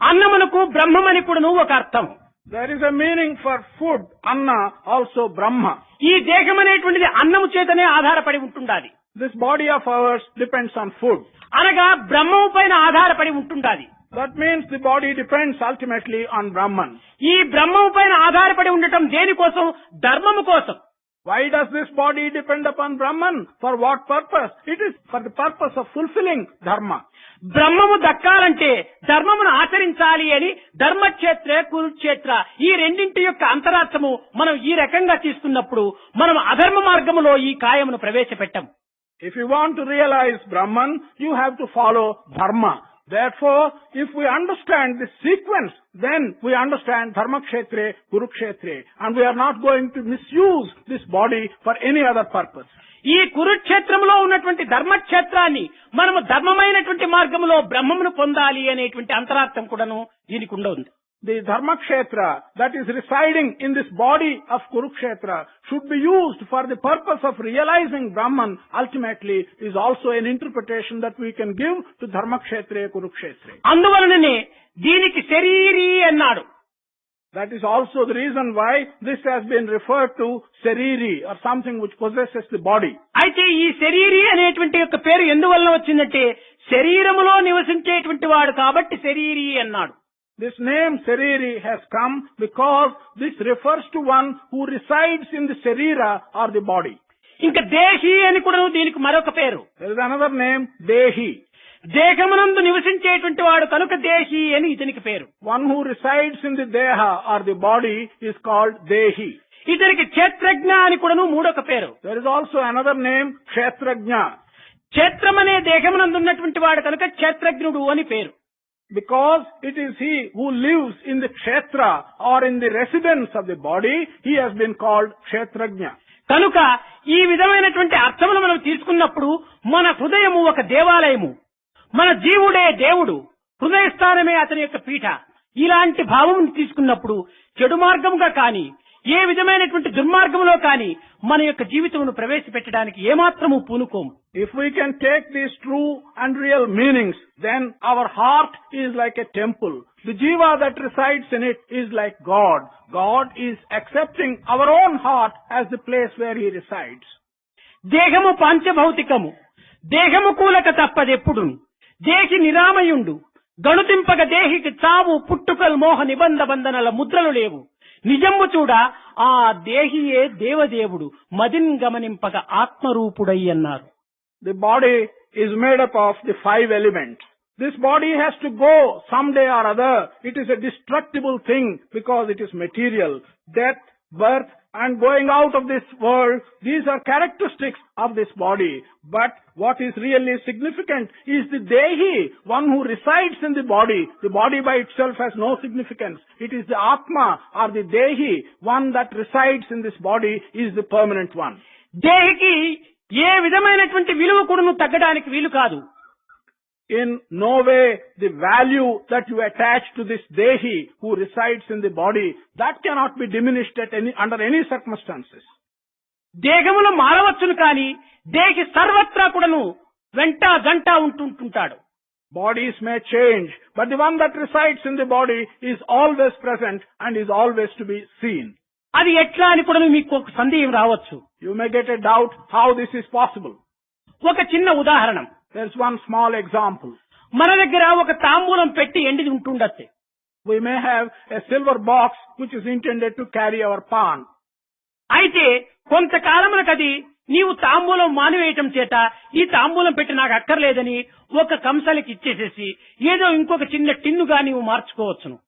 అన్నమునకు బ్రహ్మం అని కూడాను ఒక అర్థం.
There is a meaning for food, Anna, also Brahma.
ఈ దేహం అనేటువంటిది అన్నము చేతనే ఆధారపడి ఉంటుండాలి.
This body of ours depends on food.
అనగా బ్రహ్మము పైన ఆధారపడి ఉంటుండాలి.
That means the body depends ultimately on Brahman.
ఈ బ్రహ్మము పైన ఆధారపడి ఉండటం దేనికోసం? ధర్మము కోసం.
Why does this body depend upon Brahman? For what purpose? It is for the purpose of fulfilling Dharma.
బ్రహ్మము దక్కాలంటే ధర్మమును ఆచరించాలి అని ధర్మక్షేత్ర కురుక్షేత్ర ఈ రెండింటి యొక్క అంతరార్థము మనం ఈ రకంగా తీసుకున్నప్పుడు మనం అధర్మ మార్గములో ఈ కాయమును ప్రవేశపెట్టం.
If you want to realize Brahman, you have to follow Dharma. Therefore, if we understand this sequence, then we understand Dharmakshetre, Kurukshetre, and we are not going to misuse this body for any other purpose.
ఈ కురుక్షేత్రంలో ఉన్నటువంటి ధర్మక్షేత్రాన్ని మనము ధర్మమైనటువంటి మార్గంలో బ్రహ్మమును పొందాలి అనేటువంటి అంతరార్థం కూడాను దీనికి ఉంది.
The Dharmakshetra that is residing in this body of Kurukshetra should be used for the purpose of realizing Brahman ultimately is also an interpretation that we can give to Dharmakshetre, Kurukshetre.
అందువలననే దీనికి శరీరీ అన్నాడు.
That is also the reason why this has been referred to Sariri or something which possesses the body.
అయితే ఈ శరీరీ అనేటువంటి యొక్క పేరు ఎందువల్ల వచ్చిందంటే శరీరములో నివసించేటువంటి వాడు కాబట్టి శరీరీ అన్నాడు.
This name Sariri has come because this refers to one who resides in the Sarira or the body.
ఇంకా దేహి అని కూడా దీనికి మరొక పేరు.
There is another name, Dehi.
దేహమునందు నివసించేటువంటి వాడు కనుక దేహి అని ఇతనికి పేరు.
One who resides in the Deha or the body is called Dehi.
ఇతనికి క్షేత్రజ్ఞ అని కూడాను మూడొక పేరు.
There is also another name, Kshetrajna.
క్షేత్రం అనే దేహమునందు ఉన్నటువంటి వాడు కనుక క్షేత్రజ్ఞుడు అని పేరు.
Because it is he who lives in the kshetra or in the residence of the body, he has been called Kshetrajna.
కనుక ఈ విధమైనటువంటి అర్థములు మనం తీసుకున్నప్పుడు మన హృదయము ఒక దేవాలయము, మన జీవుడే దేవుడు, హృదయ స్థానమే అతని యొక్క పీఠ. ఇలాంటి భావం తీసుకున్నప్పుడు చెడు మార్గముగా కాని ఏ విధమైనటువంటి దుర్మార్గంలో కాని మన యొక్క జీవితమును ప్రవేశపెట్టడానికి ఏమాత్రము పూనుకోము.
If we can take these true and real meanings, then our heart is like a temple. The jiva that resides in it is like God. God is accepting our own heart as the place where he resides.
దేహము పాంచభౌతికము, దేహము కూలక తప్పదెప్పుడు, దేహి నిరామయుండు, గణుతింపగ దేహికి చావు పుట్టుకల్ మోహ నిబంధ బంధనల ముద్రలు లేవు, నిజము చూడ ఆ దేహియే దేవదేవుడు మదిన్ గమనింపగ ఆత్మరూపుడై అన్నారు.
The body is made up of the 5 elements. This body has to go someday or other. It is a destructible thing because it is material. Death, birth, and going out of this world, these are characteristics of this body. But what is really significant is the Dehi, one who resides in the body. The body by itself has no significance. It is the Atma or the Dehi, one that resides in this body, is the permanent one.
దేహికి ఏ విధమైనటువంటి విలువ కూడాను తగ్గడానికి వీలు కాదు.
In no way the value that you attach to this Dehi who resides in the body, that cannot be diminished under any circumstances.
దేహములు మారవచ్చును కానీ దేహి సర్వత్రా కూడాను వెంట జంట ఉంటుంటాడు.
Bodies may change, but the one that resides in the body is always present and is always to be seen.
అది ఎట్లా అని కూడా మీకు ఒక సందేహం రావచ్చు.
You may get a doubt how this is possible.
ఒక చిన్న ఉదాహరణ.
There's one small example.
మన దగ్గర ఒక తాంబూలం పెట్టి ఎండిది ఉంటుండొచ్చు.
We may have a silver box which is intended to carry our pan.
అయితే కొంతకాలమునకది నీవు తాంబూలం మానివేయటం చేత ఈ తాంబూలం పెట్టి నాకు అక్కర్లేదని ఒక కంసాలికి ఇచ్చేసేసి ఏదో ఇంకొక చిన్న టిన్నుగా నీవు మార్చుకోవచ్చును.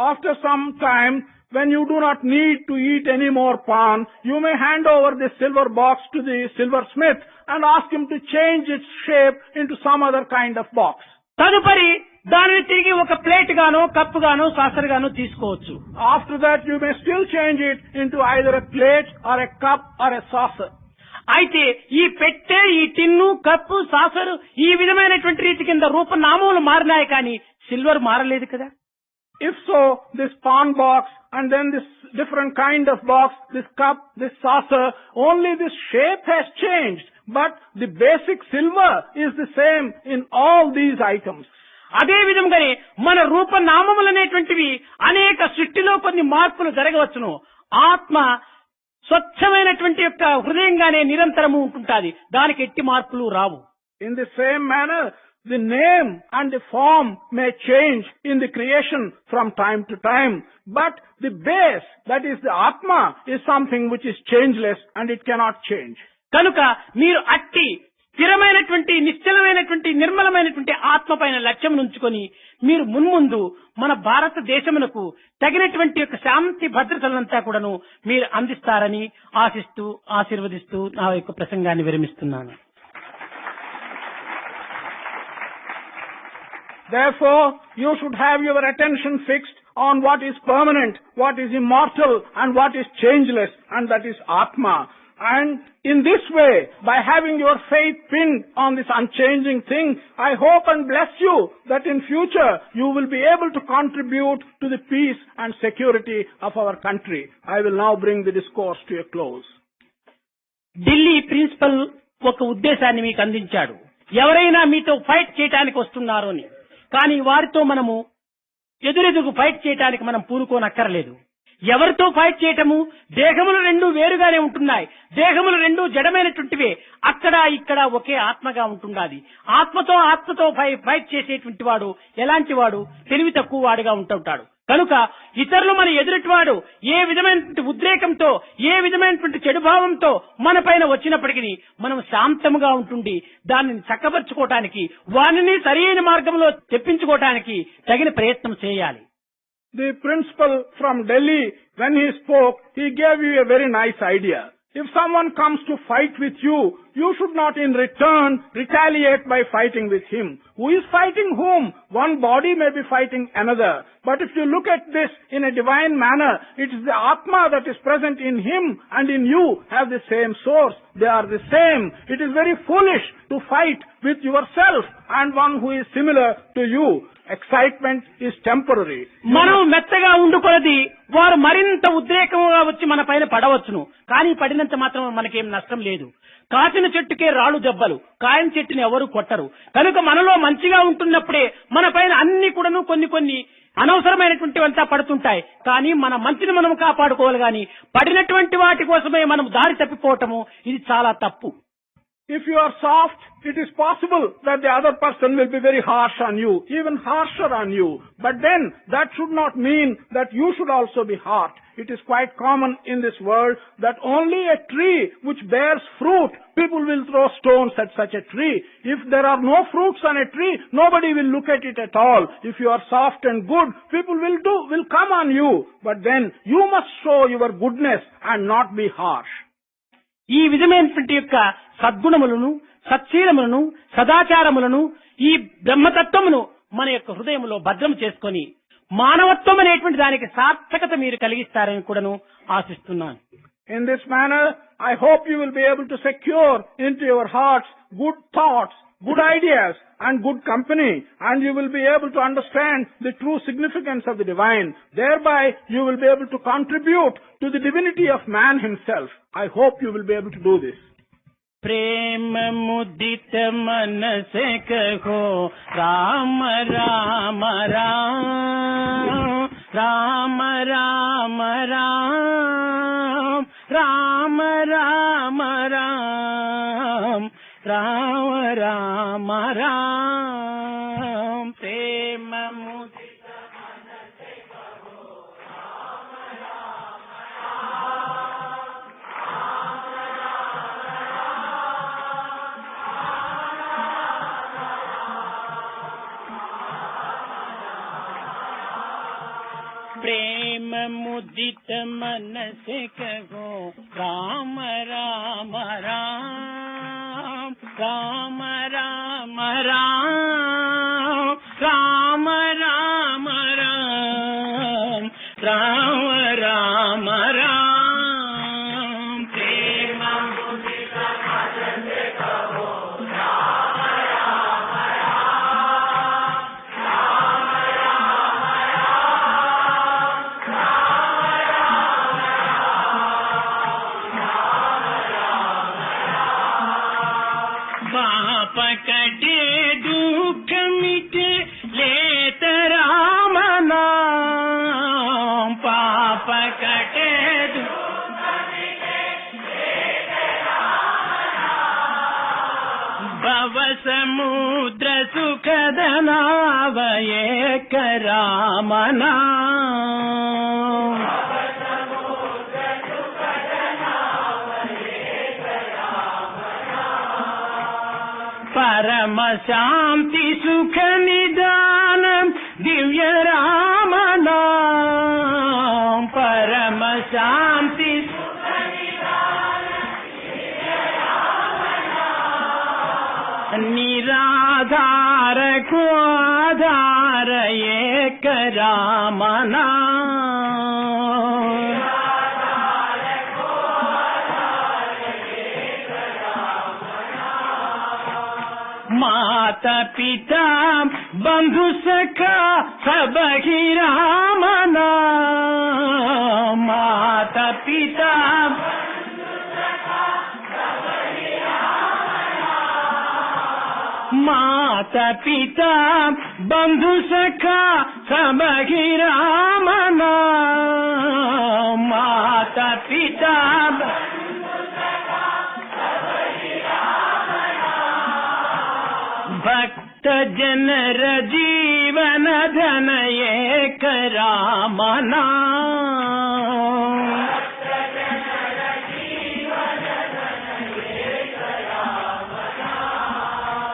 After some time, when you do not need to eat any more pan, you may hand over this silver box to the silversmith and ask him to change its shape into some other kind of box.
తదుపరి దానిని తిరిగి ఒక plate గానో cup గానో saucer గానో తీసుకోవచ్చు.
After that, you may still change it into either a plate or a cup or a saucer.
అయితే ఈ పెట్టె, ఈ టిన్ను, కప్పు, సాసరు ఈ విధమైనటువంటి రీతి కింద రూపనామములు మారినాయి కానీ సిల్వర్ మారలేదు కదా.
If so, this pawn box and then this different kind of box, this cup, this saucer, only this shape has changed, but the basic silver is the same in all these items.
అదే విధంగానే మన రూపనామములు అనేటువంటివి అనేక సృష్టిలో కొన్ని మార్పులు జరగవచ్చును. ఆత్మ స్వచ్ఛమైనటువంటి యొక్క హృదయంగానే నిరంతరము ఉంటుంటాది. దానికి ఎట్టి మార్పులు రావు.
In the same manner, the name and the form may change in the creation from time to time, but the base, that is the Atma, is something which is changeless and it cannot change.
కనుక మీరు అట్టి స్థిరమైనటువంటి, నిశ్చలమైనటువంటి, నిర్మలమైనటువంటి ఆత్మ పైన లక్ష్యం ఉంచుకొని మీరు మున్ముందు మన భారతదేశమునకు తగినటువంటి యొక్క శాంతి భద్రతలంతా కూడాను మీరు అందిస్తారని ఆశిస్తూ ఆశీర్వదిస్తూ నా యొక్క ప్రసంగాన్ని విరమిస్తున్నాను.
Therefore, you should have your attention fixed on what is permanent, what is immortal, and what is changeless, and that is Atma. And in this way, by having your faith pinned on this unchanging thing, I hope and bless you that in future you will be able to contribute to the peace and security of our country. I will now bring the discourse to a close.
Delhi principal ఒక ఉద్దేశాన్ని మీకు అందించాడు. ఎవరైనా మీతో fight చేయడానికి వస్తున్నారు అని. కానీ వారితో మనము ఎదురెదుగు ఫైట్ చేయడానికి మనం పూనుకోనక్కర్లేదు. ఎవరితో ఫైట్ చేయటము? దేహములు రెండు వేరుగానే ఉంటున్నాయి. దేహములు రెండు జడమైనటువంటివే. అక్కడ ఇక్కడ ఒకే ఆత్మగా ఉంటుండాలి. ఆత్మతో ఫైట్ చేసేటువంటి వాడు ఎలాంటి వాడు? తెలివి తక్కువ వాడుగా ఉంటుంటాడు. కనుక ఇతరులు మన ఎదుటివాడు ఏ విధమైనటువంటి ఉద్రేకంతో, ఏ విధమైనటువంటి చెడు భావంతో మన పైన వచ్చినప్పటికీ మనం శాంతముగా ఉంటుండి దానిని చక్కబరుచుకోవటానికి, వారిని సరైన మార్గంలో తెప్పించుకోవటానికి తగిన ప్రయత్నం చేయాలి.
The principal from Delhi, when he spoke, he gave you a very nice idea. If someone comes to fight with you, you should not in return retaliate by fighting with him. Who is fighting whom? One body may be fighting another. But if you look at this in a divine manner, it is the Atma that is present in him and in you have the same source. They are the same. It is very foolish to fight with yourself and one who is similar to you. Excitement is temporary.
మనం మెత్తగా ఉండుకొలది వారు మరింత ఉద్రేకంగా వచ్చి మన పైన పడవచ్చును. కానీ పడినంత మాత్రం మనకేం నష్టం లేదు. కాచిన చెట్టుకే రాళ్ళు దెబ్బలు, కాయని చెట్టుని ఎవరు కొట్టరు. కనుక మనలో మంచిగా ఉంటున్నప్పుడే మన పైన అన్ని కూడాను కొన్ని అనవసరమైనటువంటివంతా పడుతుంటాయి. కానీ మన మంచిని మనం కాపాడుకోవాలి. కానీ పడినటువంటి వాటి కోసమే మనం దారి తప్పిపోవటము ఇది చాలా తప్పు.
If you are soft, it is possible that the other person will be very harsh on you, even harsher on you. But then that should not mean that you should also be hard. it is quite common in this world that only a tree which bears fruit, people will throw stones at such a tree. If there are no fruits on a tree, nobody will look at it at all. If you are soft and good, people will come on you. But then you must show your goodness and not be harsh.
ఈ విధమైనటువంటి యొక్క సద్గుణములను, సచ్చీలములను, సదాచారములను, ఈ బ్రహ్మతత్వమును మన యొక్క హృదయంలో భద్రం చేసుకొని మానవత్వం అనేటువంటి దానికి సార్థకత మీరు కలిగిస్తారని కూడాను ఆశిస్తున్నాను.
In this manner, I hope you will be able to secure into your hearts good thoughts, good ideas and good company, and you will be able to understand the true significance of the divine. Thereby, you will be able to contribute to the divinity of man himself. I hope you will be able to do this.
प्रेम मुदित मन से कहो राम राम राम, राम राम राम, राम राम राम, राम राम राम। प्रेम मुदित मन से कहो राम राम राम। प्रेम मुदित मन से कहो राम राम राम, राम राम राम, राम राम राम, राम राम राम। प्रेम मुदित मन से कहो राम राम राम, राम राम राम, बाप कटे दुख मिटे लेत राम नाम, पाप कटे दुख मिटे लेत राम नाम। भव समुद्र सुखद नाव एक राम नाम, परम शांति सुख निदान दिव्य राम नाम, परम शांति सुख निदान दिव्य राम नाम। निराधार को आधार एक राम नाम, माता पिता बंधु सखा सब ही राम नाम, माता पिता बंधु सखा सब ही राम नाम। माता पिता बंधु सखा सब ही राम नाम, माता पिता भक्त जनर जीवन धन एक राम नाम,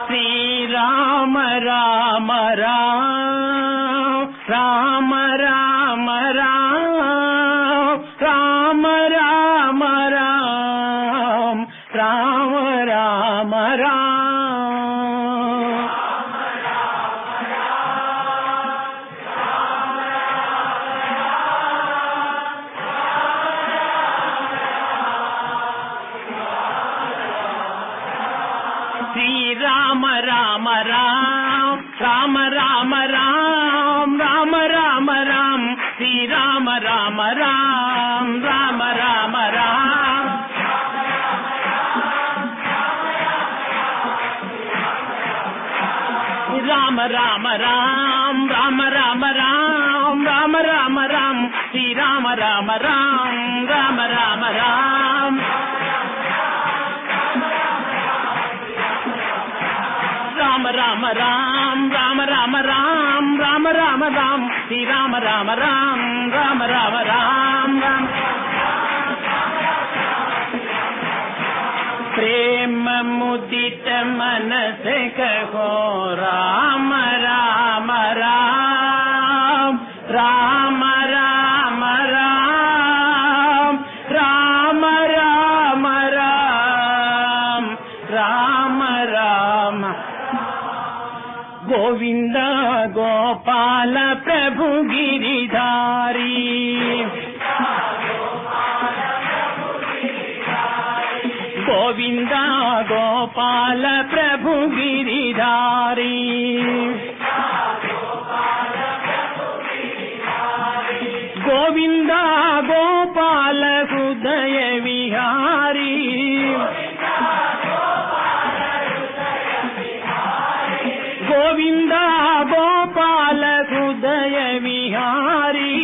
श्री राम राम राम, राम राम राम, राम राम राम, राम राम राम। श्री राम राम राम, राम राम राम, राम राम राम, श्री राम राम राम, राम राम राम। राम राम राम, राम राम राम, राम राम राम, श्री राम राम राम, राम राम राम। राम राम राम, राम राम राम, राम రామ రామ శ్రీరామ రామ రామ రామ రామ రామ రామ प्रेम मुदित मन से कहो राम राम राम राम राम राम राम राम राम राम राम गोविंद गोपाल प्रभु गिरिधारी गोविंद गोपाल प्रभु गिरिधारी गोविंद गोपाल हृदय विहारी गोविंद गोपाल हृदय विहारी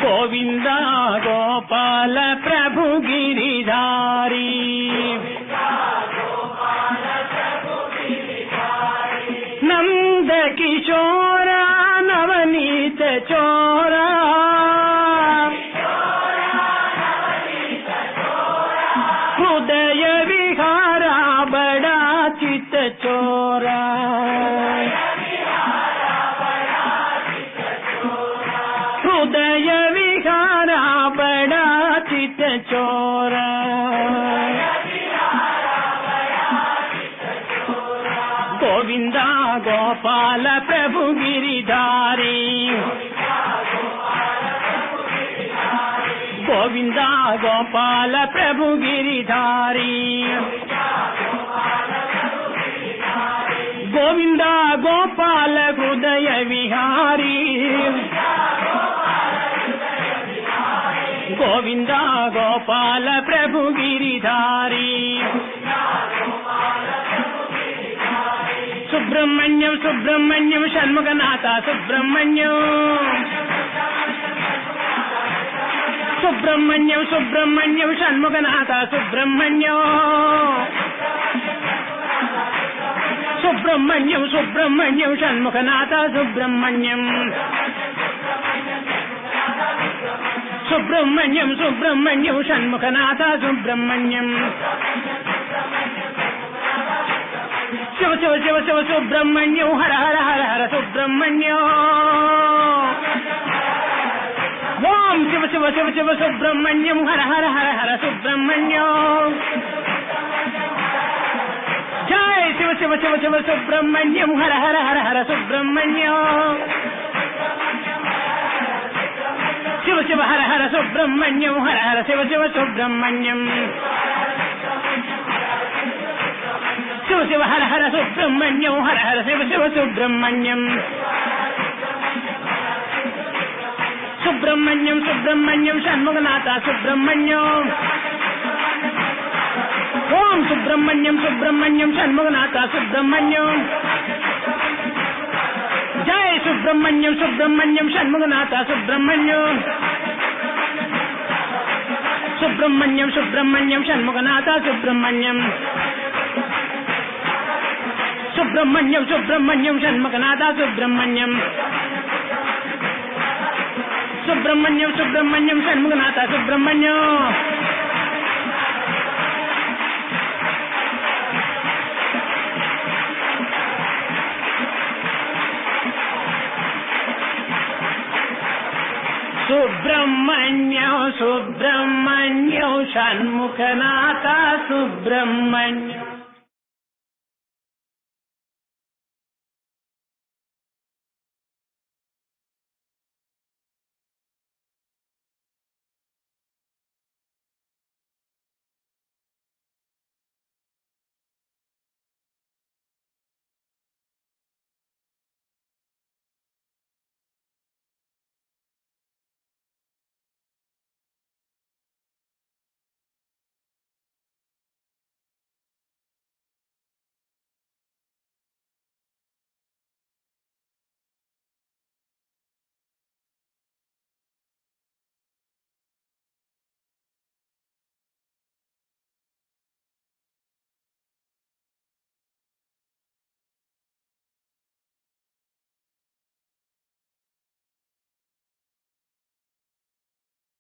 गोविंद गोपाल प्रभु गिरिधारी नंद किशोरा नवनीत चोरा हृदय विहारा बड़ा चित चोरा हृदय विहारा बड़ा चित चोरा गोविंद गोपाल प्रभु गिरिधारी गोविंद गोपाल प्रभु गिरिधारी गोविंद गोपाल हृदय विहारी गोविंद गोपाल प्रभु गिरिधारी सुब्रह्मण्यम सुब्रह्मण्यम षण्मुखनाथ सुब्रह्मण्यम सुब्रह्मण्यम सुब्रह्मण्यम षण्मुखनाथ सुब्रह्मण्यम सुब्रह्मण्यम सुब्रह्मण्यम षण्मुखनाथ सुब्रह्मण्यम सुब्रह्मण्यम सुब्रह्मण्यम षण्मुखनाथ सुब्रह्मण्यम शिव शिव शिव शिव सुब्रह्मण्यम हर हर हर हर सुब्रह्मण्यम ओम शिव शिव शिव शिव सुब्रह्मण्यम हर हर हर हर सुब्रह्मण्यम जय शिव शिव शिव शिव सुब्रह्मण्यम हर हर हर हर सुब्रह्मण्यम शिव शिव हर हर सुब्रह्मण्यम हर हर शिव शिव सुब्रह्मण्यम शिव शिव हर हर सुब्रह्मण्यम हर हर शिव शिव सुब्रह्मण्यम सुब्रह्मण्यम सुब्रह्मण्यम षण्मुखनाथ सुब्रह्मण्यम ओम सुब्रह्मण्यम सुब्रह्मण्यम षण्मुखनाथ सुब्रह्मण्यम जय सुब्रह्मण्यम सुब्रह्मण्यम षण्मुखनाथ सुब्रह्मण्यम सुब्रह्मण्यम सुब्रह्मण्यम षण्मुखनाथ सुब्रह्मण्यम सुब्रह्मण्यम सुब्रह्मण्यम षण्मुखनाथ सुब्रह्मण्यम सुब्रह्मण्यम सुब्रह्मण्यम षण्मुखनाथ सुब्रह्मण्यम सुब्रह्मण्यम सुब्रह्मण्यम षण्मुखनाथ सुब्रह्मण्यम